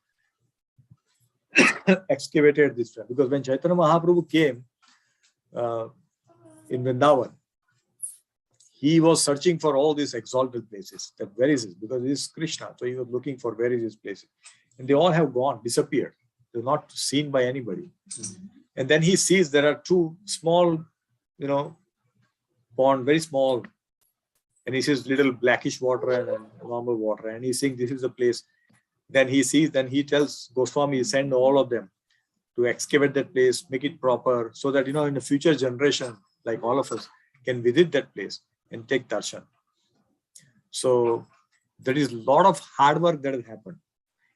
excavated this place. Because when Chaitanya Mahaprabhu came in Vrindavan, he was searching for all these exalted places. That where is it? Because it is Krishna. So he was looking for where is his place. And they all have gone, disappeared. They're not seen by anybody. And then he sees there are two small, pond, very small. And he sees little blackish water and normal water. And he's saying this is the place. Then he sees, then he tells Goswami, send all of them to excavate that place, make it proper, so that, in the future generation, like all of us, can visit that place and take darshan. So there is a lot of hard work that has happened.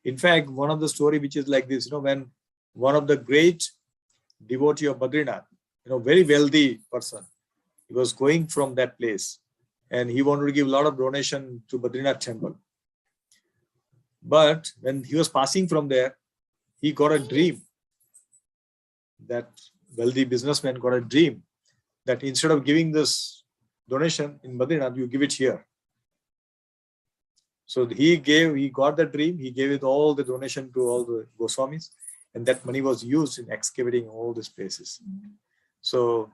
In fact, one of the story which is like this, when one of the great devotee of Badrinath, very wealthy person, he was going from that place and he wanted to give a lot of donation to Badrinath temple. But when he was passing from there, he got a dream. That wealthy businessman got a dream that instead of giving this donation in Badrinath, you give it here. So he got the dream, he gave it all the donation to all the Goswamis, and that money was used in excavating all these places. So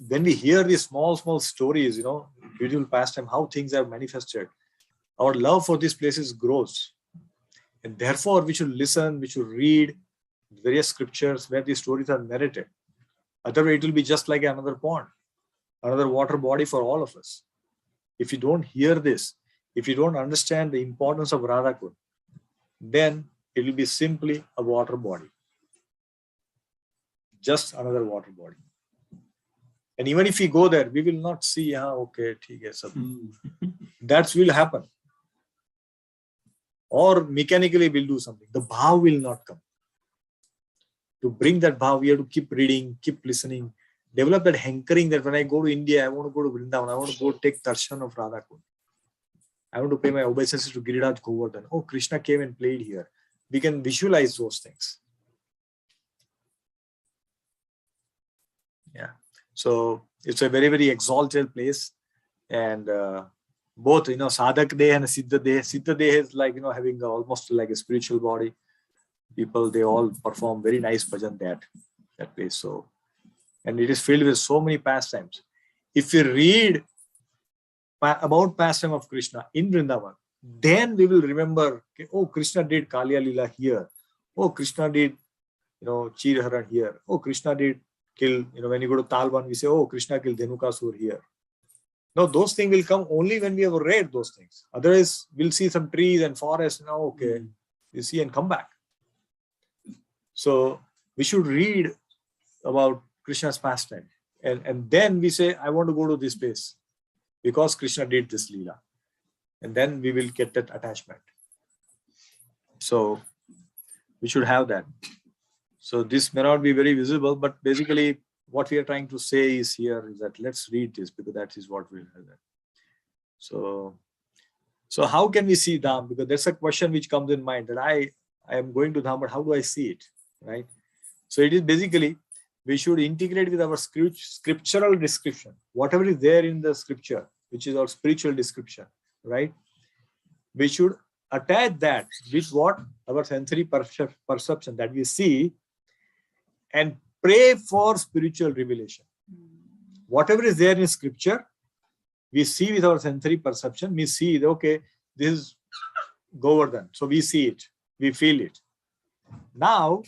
when we hear these small stories, beautiful pastime, how things are manifested, our love for these places grows. And therefore, we should listen, we should read various scriptures where these stories are narrated. Otherwise, it will be just like another pond, another water body for all of us. If you don't hear this, if you don't understand the importance of Radhakund, then it will be simply a water body. Just another water body. And even if we go there, we will not see, okay, that will happen. Or mechanically we'll do something. The bhav will not come. To bring that bhav, we have to keep reading, keep listening, develop that hankering that when I go to India, I want to go to Vrindavan, I want to go take darshan of Radhakund. I want to pay my obeisances to Giriraj Govardhan. Oh, Krishna came and played here. We can visualize those things. Yeah. So it's a very, very exalted place. And both, Sadhak Deh and Siddha Deh. Siddha Deh is like, having almost like a spiritual body. People, they all perform very nice bhajan that place. So, and it is filled with so many pastimes. If we read about pastime of Krishna in Vrindavan, then we will remember, oh, Krishna did Kaliya Lila here. Oh, Krishna did, Chirharan here. Oh, Krishna did kill, when you go to Talban, we say, oh, Krishna killed Dhenukasur here. No, those things will come only when we have read those things. Otherwise, we'll see some trees and forests. Now, okay, you see and come back. So we should read about Krishna's pastime. And then we say, I want to go to this place because Krishna did this Leela. And then we will get that attachment. So we should have that. So this may not be very visible, but basically what we are trying to say is here is that let's read this, because that is what we'll have. So how can we see Dham? Because that's a question which comes in mind, that I am going to Dham, but how do I see it, right? So it is basically, we should integrate with our scriptural description, whatever is there in the scripture, which is our spiritual description, right? We should attach that with what? Our sensory perception that we see, and pray for spiritual revelation. Whatever is there in scripture, we see with our sensory perception, we see that, okay, this is Govardhan. So we see it, we feel it. Now,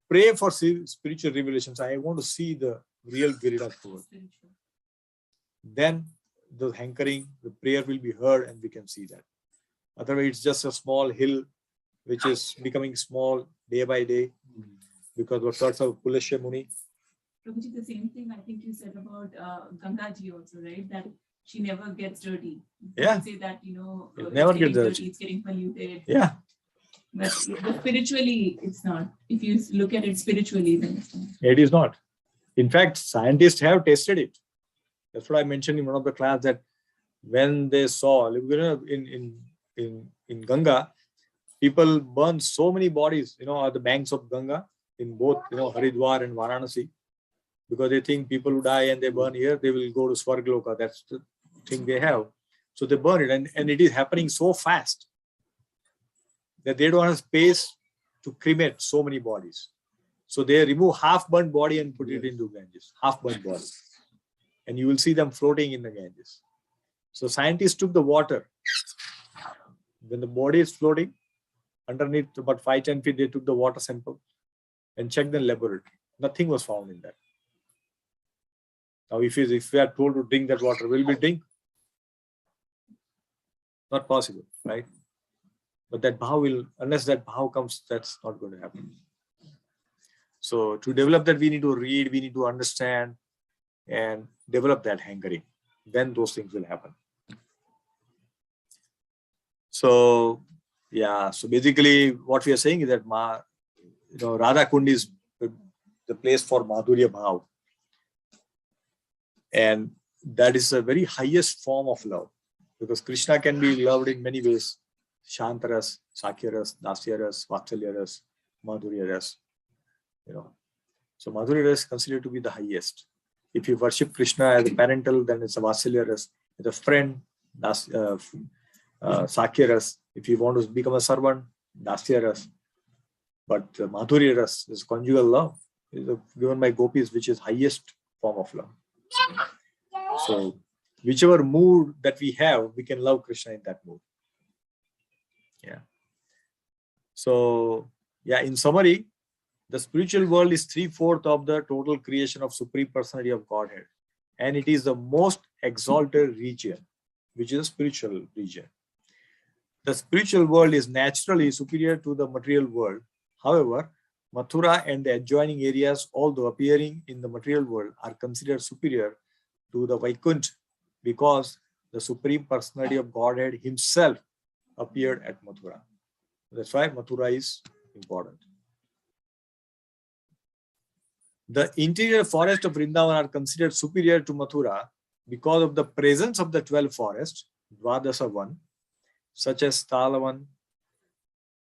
pray for spiritual revelations. I want to see the real Giriraj Govardhan. Then the hankering, the prayer will be heard and we can see that. Otherwise, it's just a small hill which is becoming small day by day because of sorts of Pulashya Muni. Prabhuji, the same thing I think you said about Gangaji also, right? That she never gets dirty. Yeah. You say that, It never it's getting gets dirty. it's getting polluted. Yeah. But spiritually, it's not. If you look at it spiritually, then it's not. It is not. In fact, scientists have tested it. That's what I mentioned in one of the class, that when they saw, in Ganga, people burn so many bodies, at the banks of Ganga, in both, Haridwar and Varanasi, because they think people who die and they burn here, they will go to Swargaloka. That's the thing they have. So they burn it, and it is happening so fast that they don't have space to cremate so many bodies. So they remove half-burnt body and put it into Ganges, half-burnt body. And you will see them floating in the Ganges. So scientists took the water. When the body is floating, underneath about 5-10 feet, they took the water sample and checked the laboratory. Nothing was found in that. Now, if we are told to drink that water, will we drink? Not possible, right? But that bhav will, unless that bhav comes, that's not going to happen. So to develop that, we need to read, we need to understand and develop that hankering. Then those things will happen. So, yeah, so basically what we are saying is that Radha Kund is the place for Madhurya Bhav. And that is the very highest form of love, because Krishna can be loved in many ways. Shantaras, Sakyaras, Dasyaras, Vatsalyaras, Madhuryaras. So Madhuryaras is considered to be the highest. If you worship Krishna as a parental, then it's a Vatsalyaras. As a friend, Sakyaras. If you want to become a servant, Dasyaras. But Madhuryaras is conjugal love, is given by gopis, which is highest form of love. So whichever mood that we have, we can love Krishna in that mood. Yeah. So, yeah, in summary, the spiritual world is 3/4 of the total creation of Supreme Personality of Godhead. And it is the most exalted region, which is a spiritual region. The spiritual world is naturally superior to the material world. However, Mathura and the adjoining areas, although appearing in the material world, are considered superior to the Vaikuntha because the Supreme Personality of Godhead himself appeared at Mathura. That's why Mathura is important. The interior forests of Vrindavan are considered superior to Mathura because of the presence of the 12 forests, Dvadasavan, such as Talavan,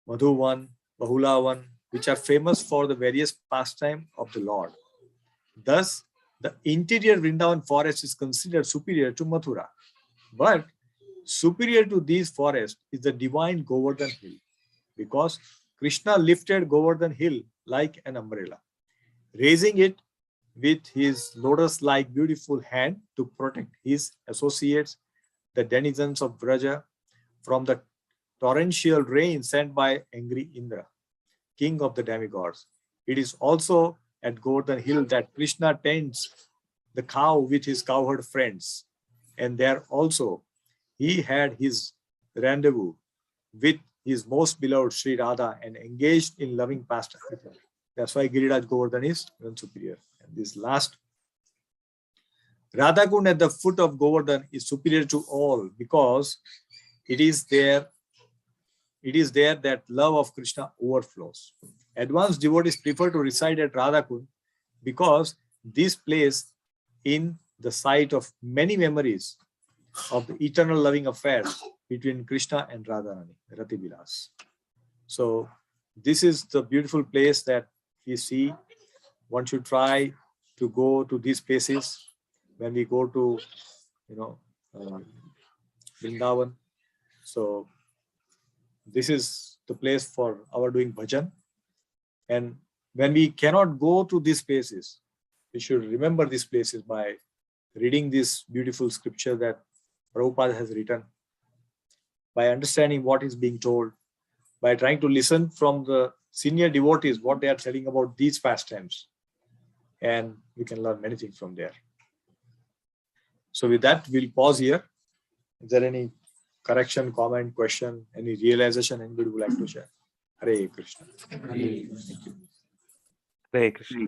Madhuvan, Bahulavan, which are famous for the various pastime of the Lord. Thus, the interior Vrindavan forest is considered superior to Mathura. But superior to these forests is the divine Govardhan hill, because Krishna lifted Govardhan hill like an umbrella, raising it with his lotus-like beautiful hand to protect his associates, the denizens of Vraja, from the torrential rain sent by angry Indra, king of the demigods. It is also at Govardhan hill that Krishna tends the cow with his cowherd friends, and there also he had his rendezvous with his most beloved Sri Radha and engaged in loving pastime with her. That's why Giriraj Govardhan is even superior. And this last, Radha Kund at the foot of Govardhan is superior to all because it is there that love of Krishna overflows. Advanced devotees prefer to reside at Radha Kund because this place in the site of many memories of the eternal loving affairs between Krishna and Radharani, Rati Vilas. So this is the beautiful place that we see. One should try to go to these places when we go to, Vrindavan. So this is the place for our doing bhajan. And when we cannot go to these places, we should remember these places by reading this beautiful scripture that Prabhupada has written, by understanding what is being told, by trying to listen from the senior devotees what they are telling about these pastimes. And we can learn many things from there. So with that, we'll pause here. Is there any correction, comment, question, any realization anybody would like to share? Hare Krishna. Thank you. Hare Krishna.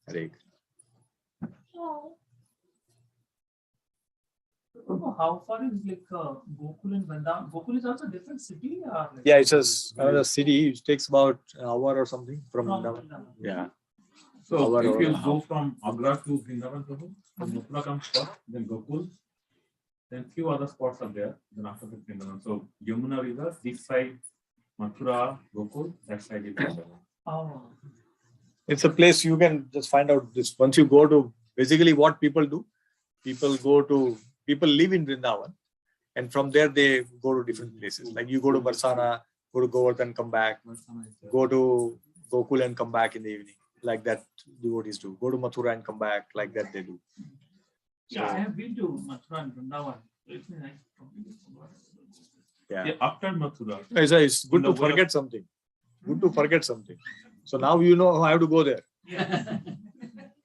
Hare Krishna. how far is like Gokul and Vrindavan? Gokul is also a different city, or like Yeah, it's another city. It takes about an hour or something from Vrindavan. Vrindavan? Yeah. So Hour if or you a half. go from Agra to Vrindavan, Prabhu, so Mathura comes first, then Gokul, then few other spots are there. Then after that Vrindavan. So Yamuna River, this side Mathura, Gokul, that side is Vrindavan. Oh, It's a place you can just find out this. Once you go to, basically what people do, people live in Vrindavan, and from there they go to different places. Like you go to Barsana, go to Govardhan, come back, go to Gokul and come back in the evening. Like that devotees do. Go to Mathura and come back, like that they do. yeah, I have been to Mathura and Vrindavan. It's nice. Yeah. Yeah, after Mathura. It's good In the to way of- forget something. Good to forget something. So now you know how to go there. Yeah.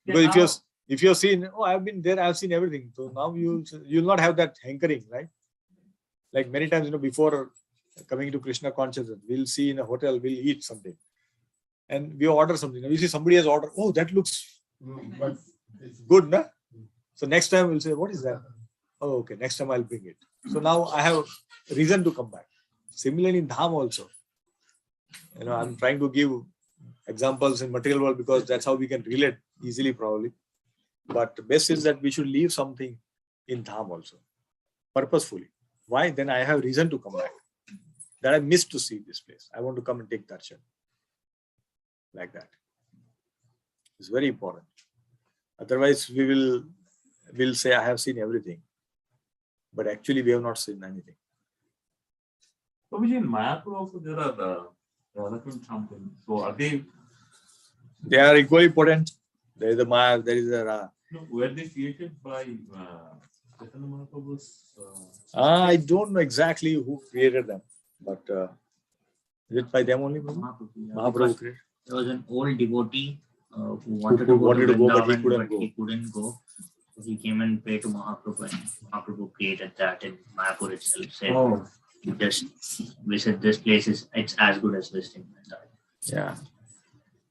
Because if you're seen, oh, I've been there, I've seen everything. So now you'll not have that hankering, right? Like many times, before coming to Krishna consciousness, we'll see in a hotel, we'll eat something. And we order something. We see somebody has ordered, oh, that looks But it's good, na? So next time we'll say, what is that? Oh, okay, next time I'll bring it. So now I have reason to come back. Similarly in Dham also. I'm trying to give examples in material world because that's how we can relate easily probably. But the best is that we should leave something in Dham also, purposefully. Why? Then I have reason to come back. That I missed to see this place. I want to come and take darshan. Like that. It's very important. Otherwise, we'll say I have seen everything. But actually we have not seen anything. Prabhuji, in Mayapur also there are elephant something. So are they They are equally potent. There is a Maya, there is a were they created by Chaitanya Mahaprabhu's? I don't know exactly who created them, but is it by them only? Mahaprabhu created. There was an old devotee who wanted to go to Vrindavan, but he couldn't go. So he came and prayed to Mahaprabhu, and Mahaprabhu created that in Mayapur itself. Said, Oh, just visit this place, it's as good as visiting Vrindavan. Yeah.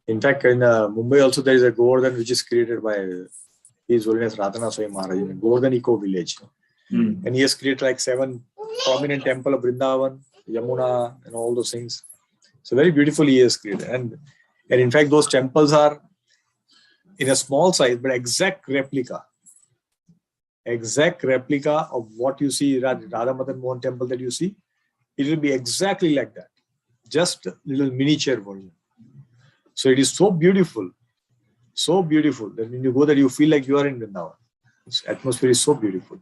In fact, in Mumbai also there is a Govardhan which is created by His Holiness Radhana Swami Maharaj in Govardhan Eco Village. And he has created like 7 prominent temple of Vrindavan, Yamuna, and all those things. So very beautifully he has created. And in fact, those temples are in a small size, but exact replica of what you see, Radha Madan Mohan temple that you see. It will be exactly like that. Just a little miniature version. So it is so beautiful that when you go there, you feel like you are in Vrindavan. Its atmosphere is so beautiful.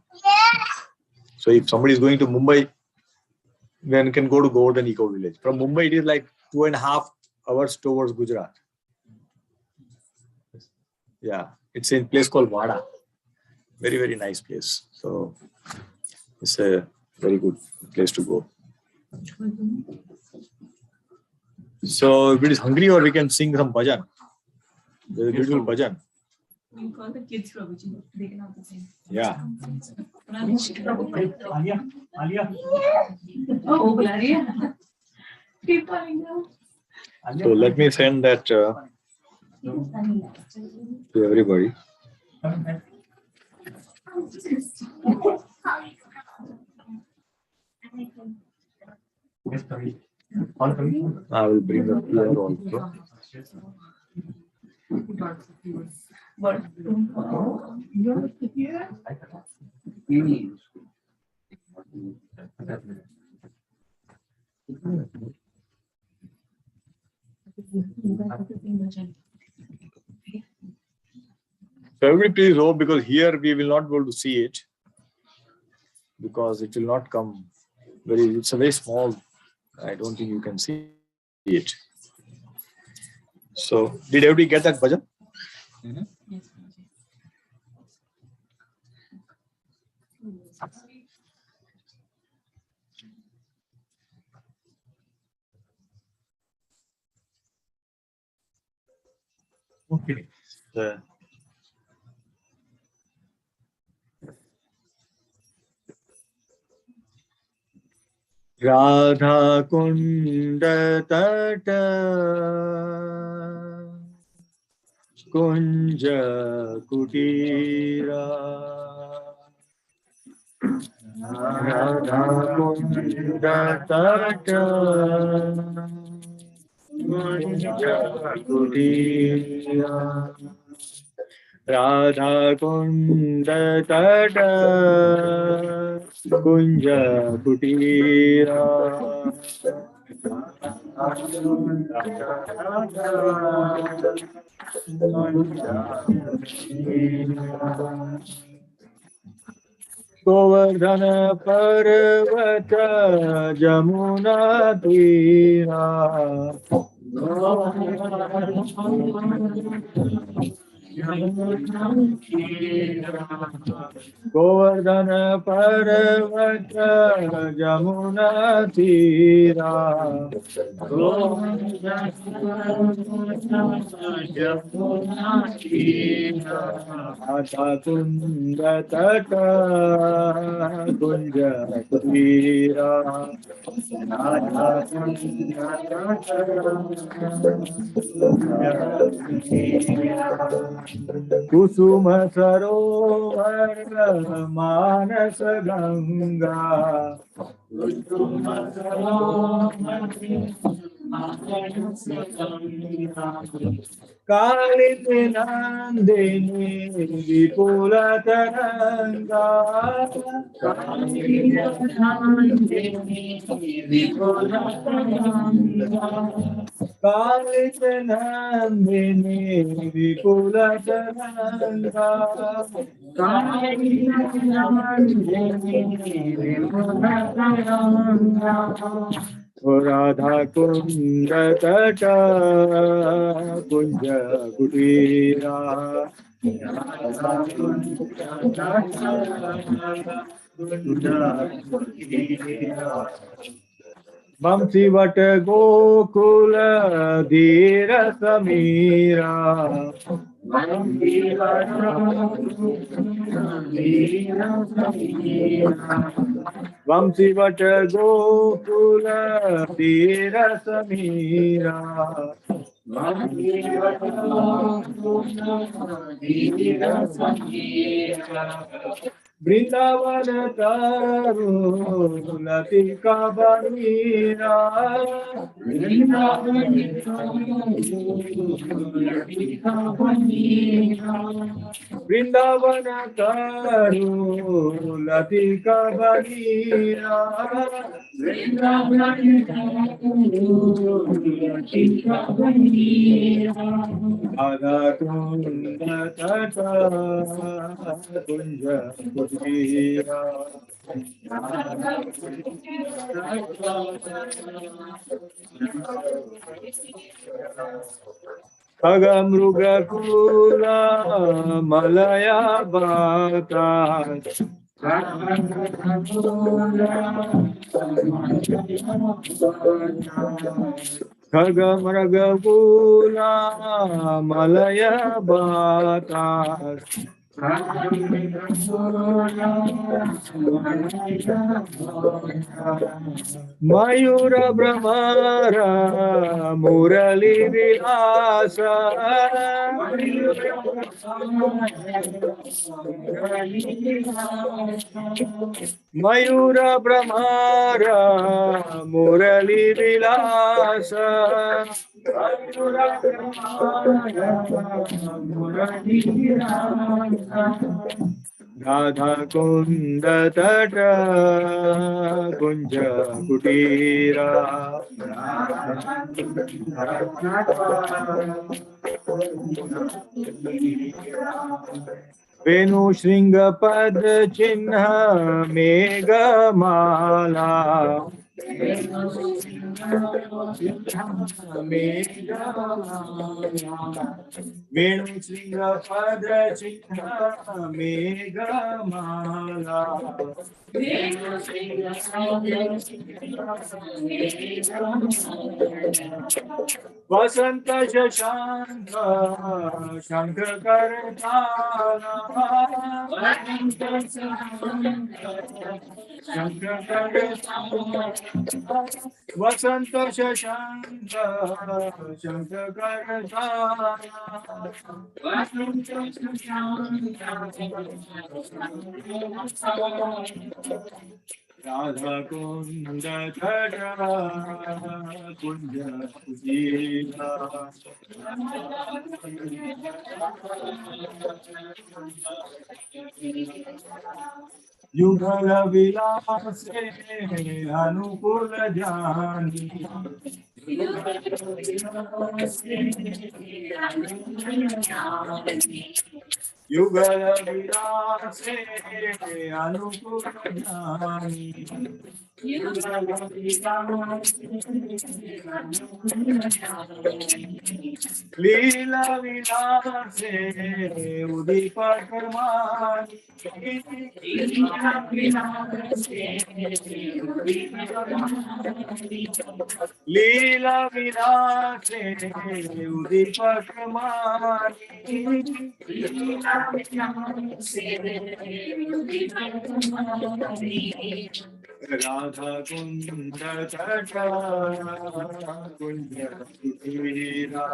So if somebody is going to Mumbai, then can go to Govardhan Eco Village. From Mumbai, it is like 2.5 hours towards Gujarat. Yeah, it's in a place called Wada. Very, very nice place. So it's a very good place to go. So if it is hungry, or we can sing some bhajan. There's a beautiful bhajan. We call the kids Prabhuji. They can also sing. Yeah. Oh, Gloria. Keep calling now. So let me send that to everybody. I will bring up here also. But So everybody please hope, because here we will not be able to see it, because it will not come it's a very small, I don't think you can see it. So did everybody get that bhajan? yes, Okay. Radha Kunda Tata Kunja Kutira Radha Kunda Tata Kunja Kutira Radha Kunda Tata Kunja Kutira Govardhana Parvata Jamuna Tira Govardhana Parvata Jamuna Tira Ata Kunda Tata Kunja Kutira Kusuma Sarovar Manas Ganga Kaliti Nandini Vipula Taranga Kaliti Nandini Vipula Taranga Radha Kunda Tata Kunja Kutira Vamsi Vata Gokula Dhira Samira Vamsi Vata Gokula Dhira Samira Vrindavana Taru Latika Banira Vrindavana Taru Latika Banira Radha Kunda Tata Kunja Kutira Agamruga Kula Malaya Bata Khagamraga Kula Malaya Bata Mayura Brahmara Murali Vilasa Mayura Brahmara Murali Vilasa Radha Kunda Tata Kunja Kutira Venu Shringa Pad Chinha Mega Mala Venu Shringa Pad Chinha Mega Mala Vasanta Shashanka Shankar Kartana Vasanta Shashanka Shankar Kartana Radha Kunda Tara Kunja Pujita Yugala Vilase Anukula Jani Yugala Vilase Anukula Jani Leela Vilase Udipakamani Leela Vilase Udipakamani Radha Kunda Tata Kunda Sudhira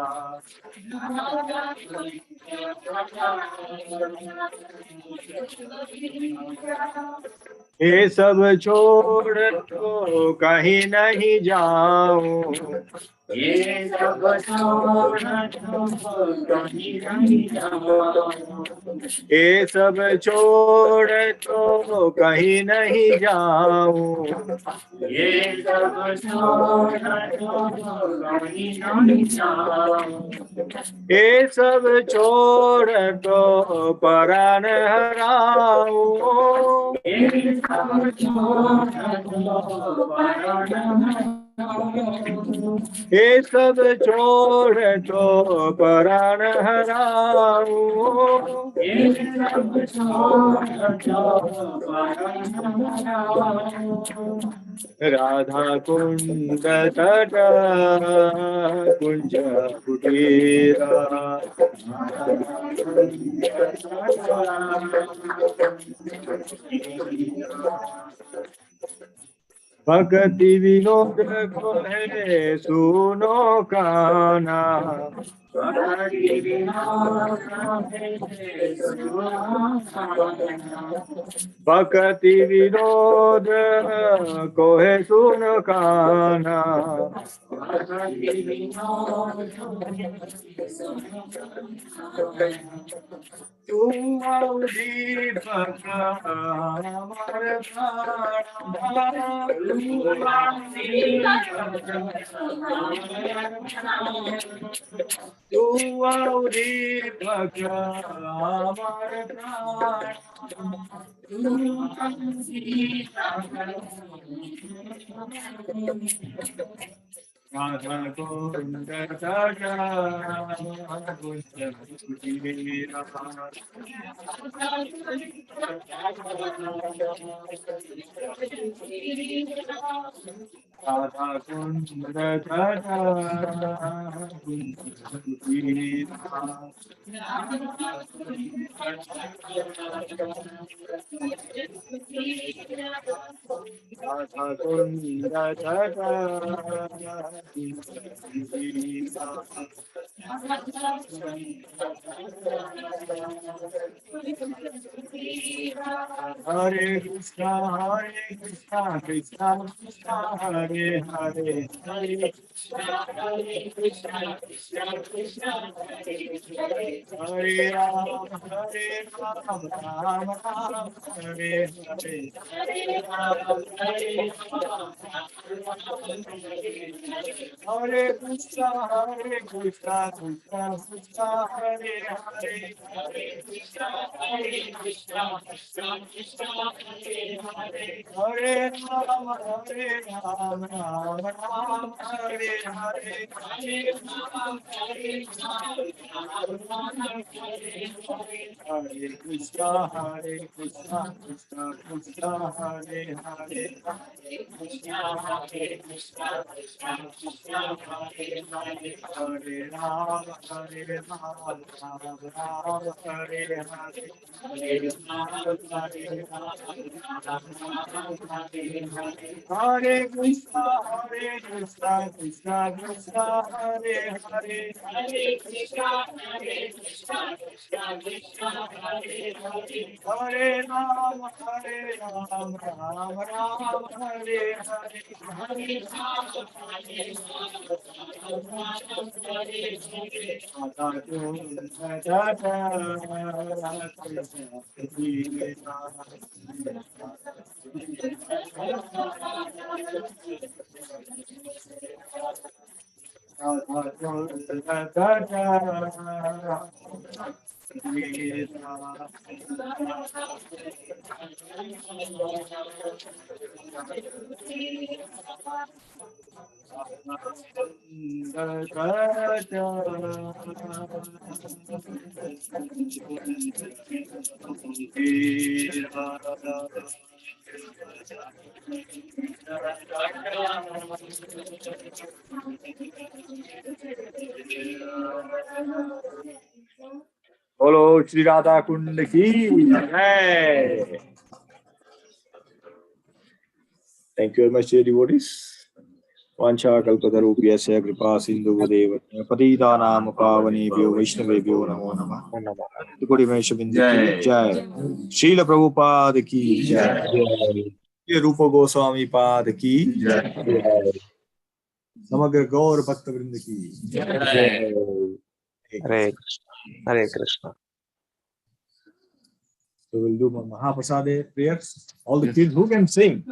ये सब छोड़ तो कहीं नहीं जाऊं ये सब छोड़ तो कहीं नहीं जाऊं ये सब छोड़ तो कहीं नहीं जाऊं ये सब छोड़ तो कहीं नहीं जाऊं ये सब छोड़ तो परान हराऊं ये सब छोड़ तो परान हराऊं ये सब छोड़ तो परान हराऊं ये सब छोड़ तो परान हराऊं राधा कुंड तट कुंज कुटीरा भक्ति विनोद को है सुनो काना भक्ति विनोद भक्ति विनोद को है सुन काना तुम दीपक हमार तू दीपक हमार Radha Kunda Tata Kunda Sudhira Radha Kunda Tata Kunda Sudhira Radha Kunda Tata Hare Krishna, Krishna Krishna, Hare Hare, Hare Krishna, Krishna Krishna, Hare Rama, Rama Rama, Hare Hare, Hare Krishna, Krishna Krishna, Hare Hare, Hare Krishna, Krishna Krishna, Hare Rama, Rama Rama, Hare Hare, Hare Krishna, Krishna Krishna, Hare Hare, Hare Krishna, Krishna Hare Rama, Rama Rama, Hare Hare, Hare Krishna, Krishna Krishna, Hare Hare, Hare Krishna, Krishna Krishna, Hare Hare, Hare Ram, Ram Ram, Hare Hare, Hare Ram, Bolo Shri Radha Kund ki jai. Thank you very much, dear devotees. Vancha kalpatarupyasya kripa sindhuvadev patitanam pavanebhyo vaishnavebhyo namo namah. Tukudi Vaishnavindra ki jai. Srila Prabhupada ki jai. Srila Rupa Goswami Pad ki jai. Samagra Gaur Bhakta Vrinda ki jai. Hare Krishna. Hare Krishna. So we'll do Mahaprasade prayers. All the kids who can sing.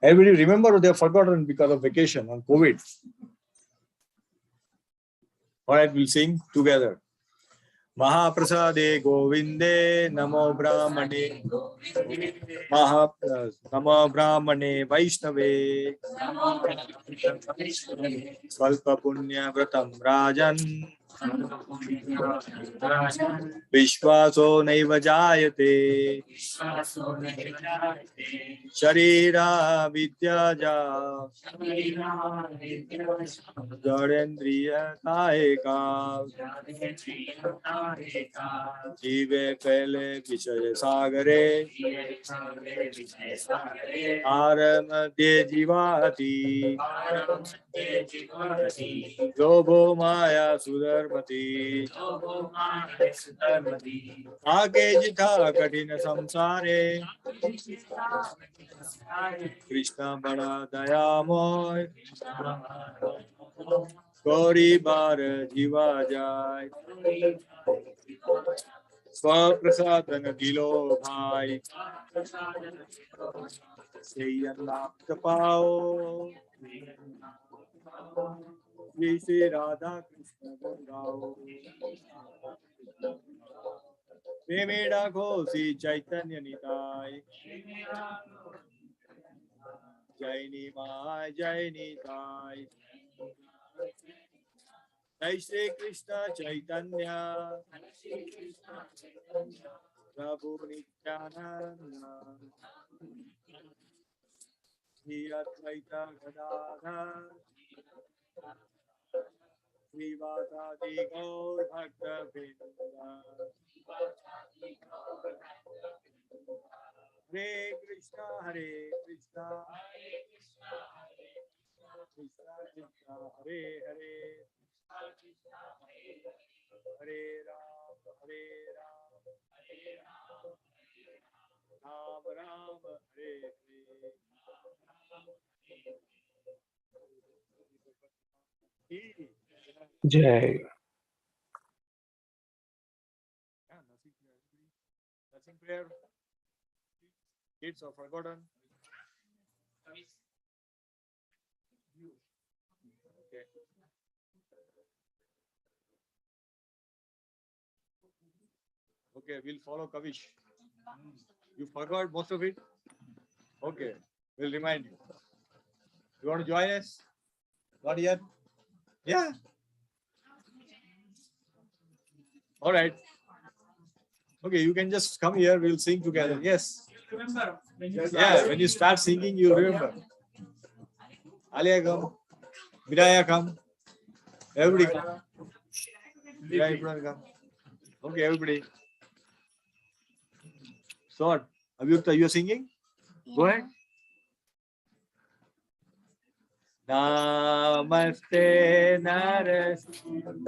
Everybody remember they have forgotten because of vacation on COVID. All right, we'll sing together. Mahaprasade Govinde Namo Brahmane Namo Brahmane Vaishnave Svalpa Punya Vratam Rajan Vishwaso Naiva Jayate Sharira Vidyaja Jarendriya Taeka Jive Pele Vishaya Sagare Aramade Jivati Lobo Maya Sudarmati Age Jita Katina Samsare Krishna Bada Dayamoy Gauri Bar Jiva Jai Swaprasadana Dilo Bhai Say Allah Kapao Shri Radha Krishna Gangao Premeda Ghosi Chaitanya Nitai Jaini Mai Jaini Tai Jai Shri Krishna Chaitanya Prabhu Nityananda Shri Advaita Gadadhar Shri Vasadi Gaur Bhakta Vrinda Hare Krishna Krishna Krishna Hare Hare Hare Ram Ram Ram Hare Hare Jai. Nothing prayer. Kids are forgotten. Okay. Okay, we'll follow Kavish. You forgot most of it? Okay, we'll remind you. You want to join us? Not yet? Yeah. All right. Okay, you can just come here. We'll sing together. Yes. Yeah, when you start singing, you remember. Alia come. Vidaya come. Everybody come. Vidaya come. Okay, everybody. Short. Abhyukta, you are singing? Go ahead. Namaste Narasimhaya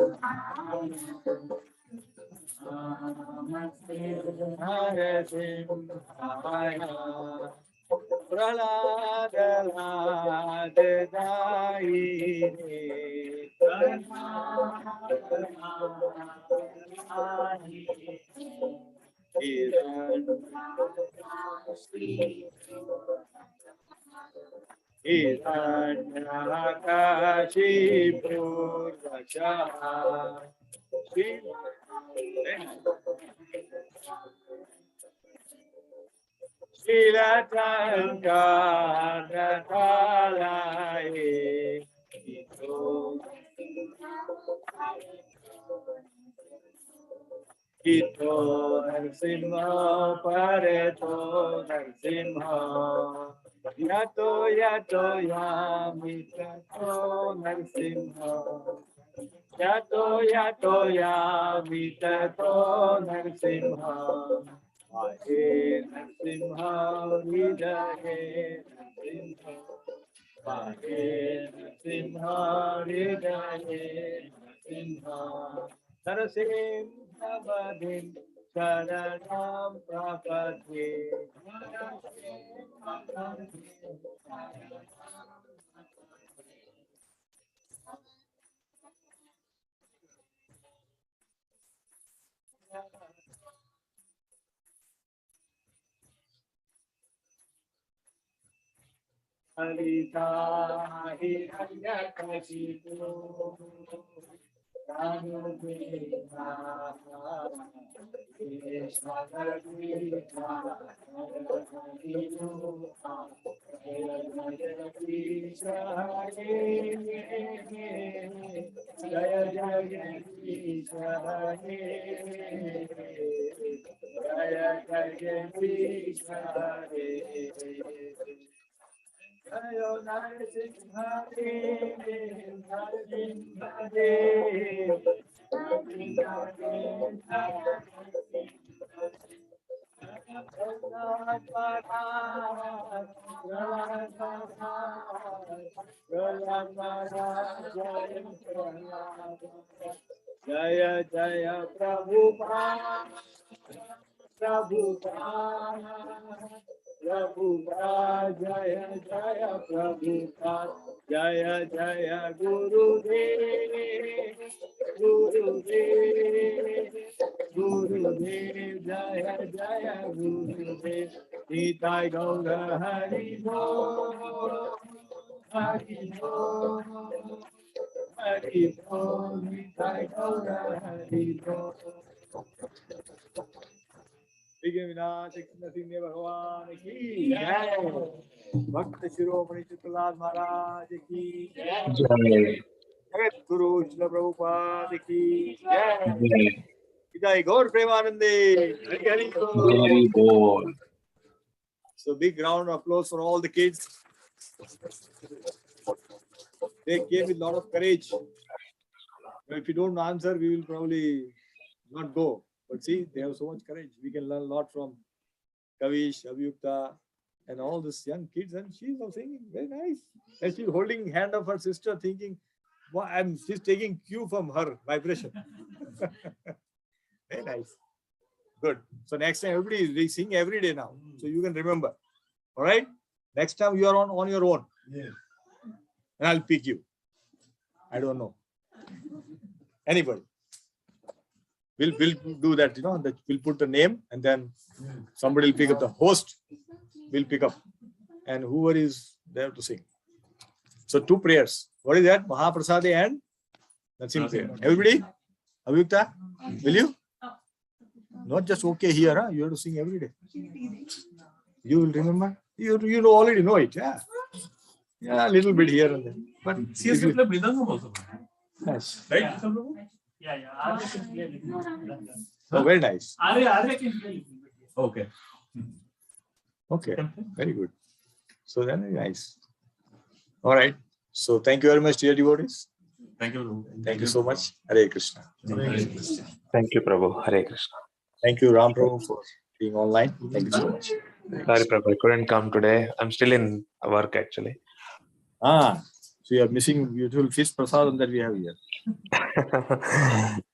Ito Narsimha Pareto Narsimha Yato Yato Yamitato Narsimha Yato Yato Yamitato Narsimha Mahe Narsimha Hridaye Narsimha Mahe Narsimha Hridaye Narsimha Narasimha Vadim Sharanam Prapatye Harita Hiranyakashipu Ranubhita Ishmagarita Jaya Jaya Krishna Jaya Jaya Krishna Jaya Narasimha Jaya Jaya Prabhupada Prabhupada Prabhupada Jaya Jaya Prabhupada Jaya Jaya Gurudev Gurudev Gurudev Jaya Jaya Gurudev Nitai Gaura Hari Bo Hari Bo Hari Bo Nitai Gaura Hari Bo Vighna Vinashaka Singh Bhagwan ki jai. Bhakt Shiromani Chittalaal Maharaj ki jai. Jagat Guru Srila Prabhupada ki jai. Jai Gaur Premanande. Hari Bol. So big round of applause for all the kids. They came with a lot of courage. If you don't answer, we will probably not go. But see, they have so much courage. We can learn a lot from Kavish, Abhyukta, and all these young kids. And she's now singing very nice. And she's holding hand of her sister, thinking, well, she's taking cue from her vibration. Very nice. Good. So next time, everybody sing every day now. So you can remember. All right? Next time you are on your own. Yes. And I'll pick you. I don't know. Anybody. We'll do that, that we'll put a name and then somebody will pick up the host, will pick up, and whoever is there to sing. So 2 prayers. What is that? Mahaprasade and Narsimha prayer. Everybody? Abhyukta? Will you? Not just okay here, huh? You have to sing every day. You will remember? You already know it, yeah. Yeah, a little bit here and there. But CSF club also. Yes. Right? Yeah. Oh, very nice. Okay. Okay. Very good. So then very nice. All right. So thank you very much, dear devotees. Thank you. Thank you so much. Hare Krishna. Thank you, Prabhu. Hare Krishna. Thank you, Ram Prabhu, for being online. Thank you so much. Sorry, Prabhakar, I couldn't come today. I'm still in work actually. So you are missing beautiful fish prasadam that we have here.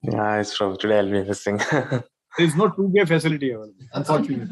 Yeah, it's true. Today I'll be missing. There is no 2-way facility available, unfortunately.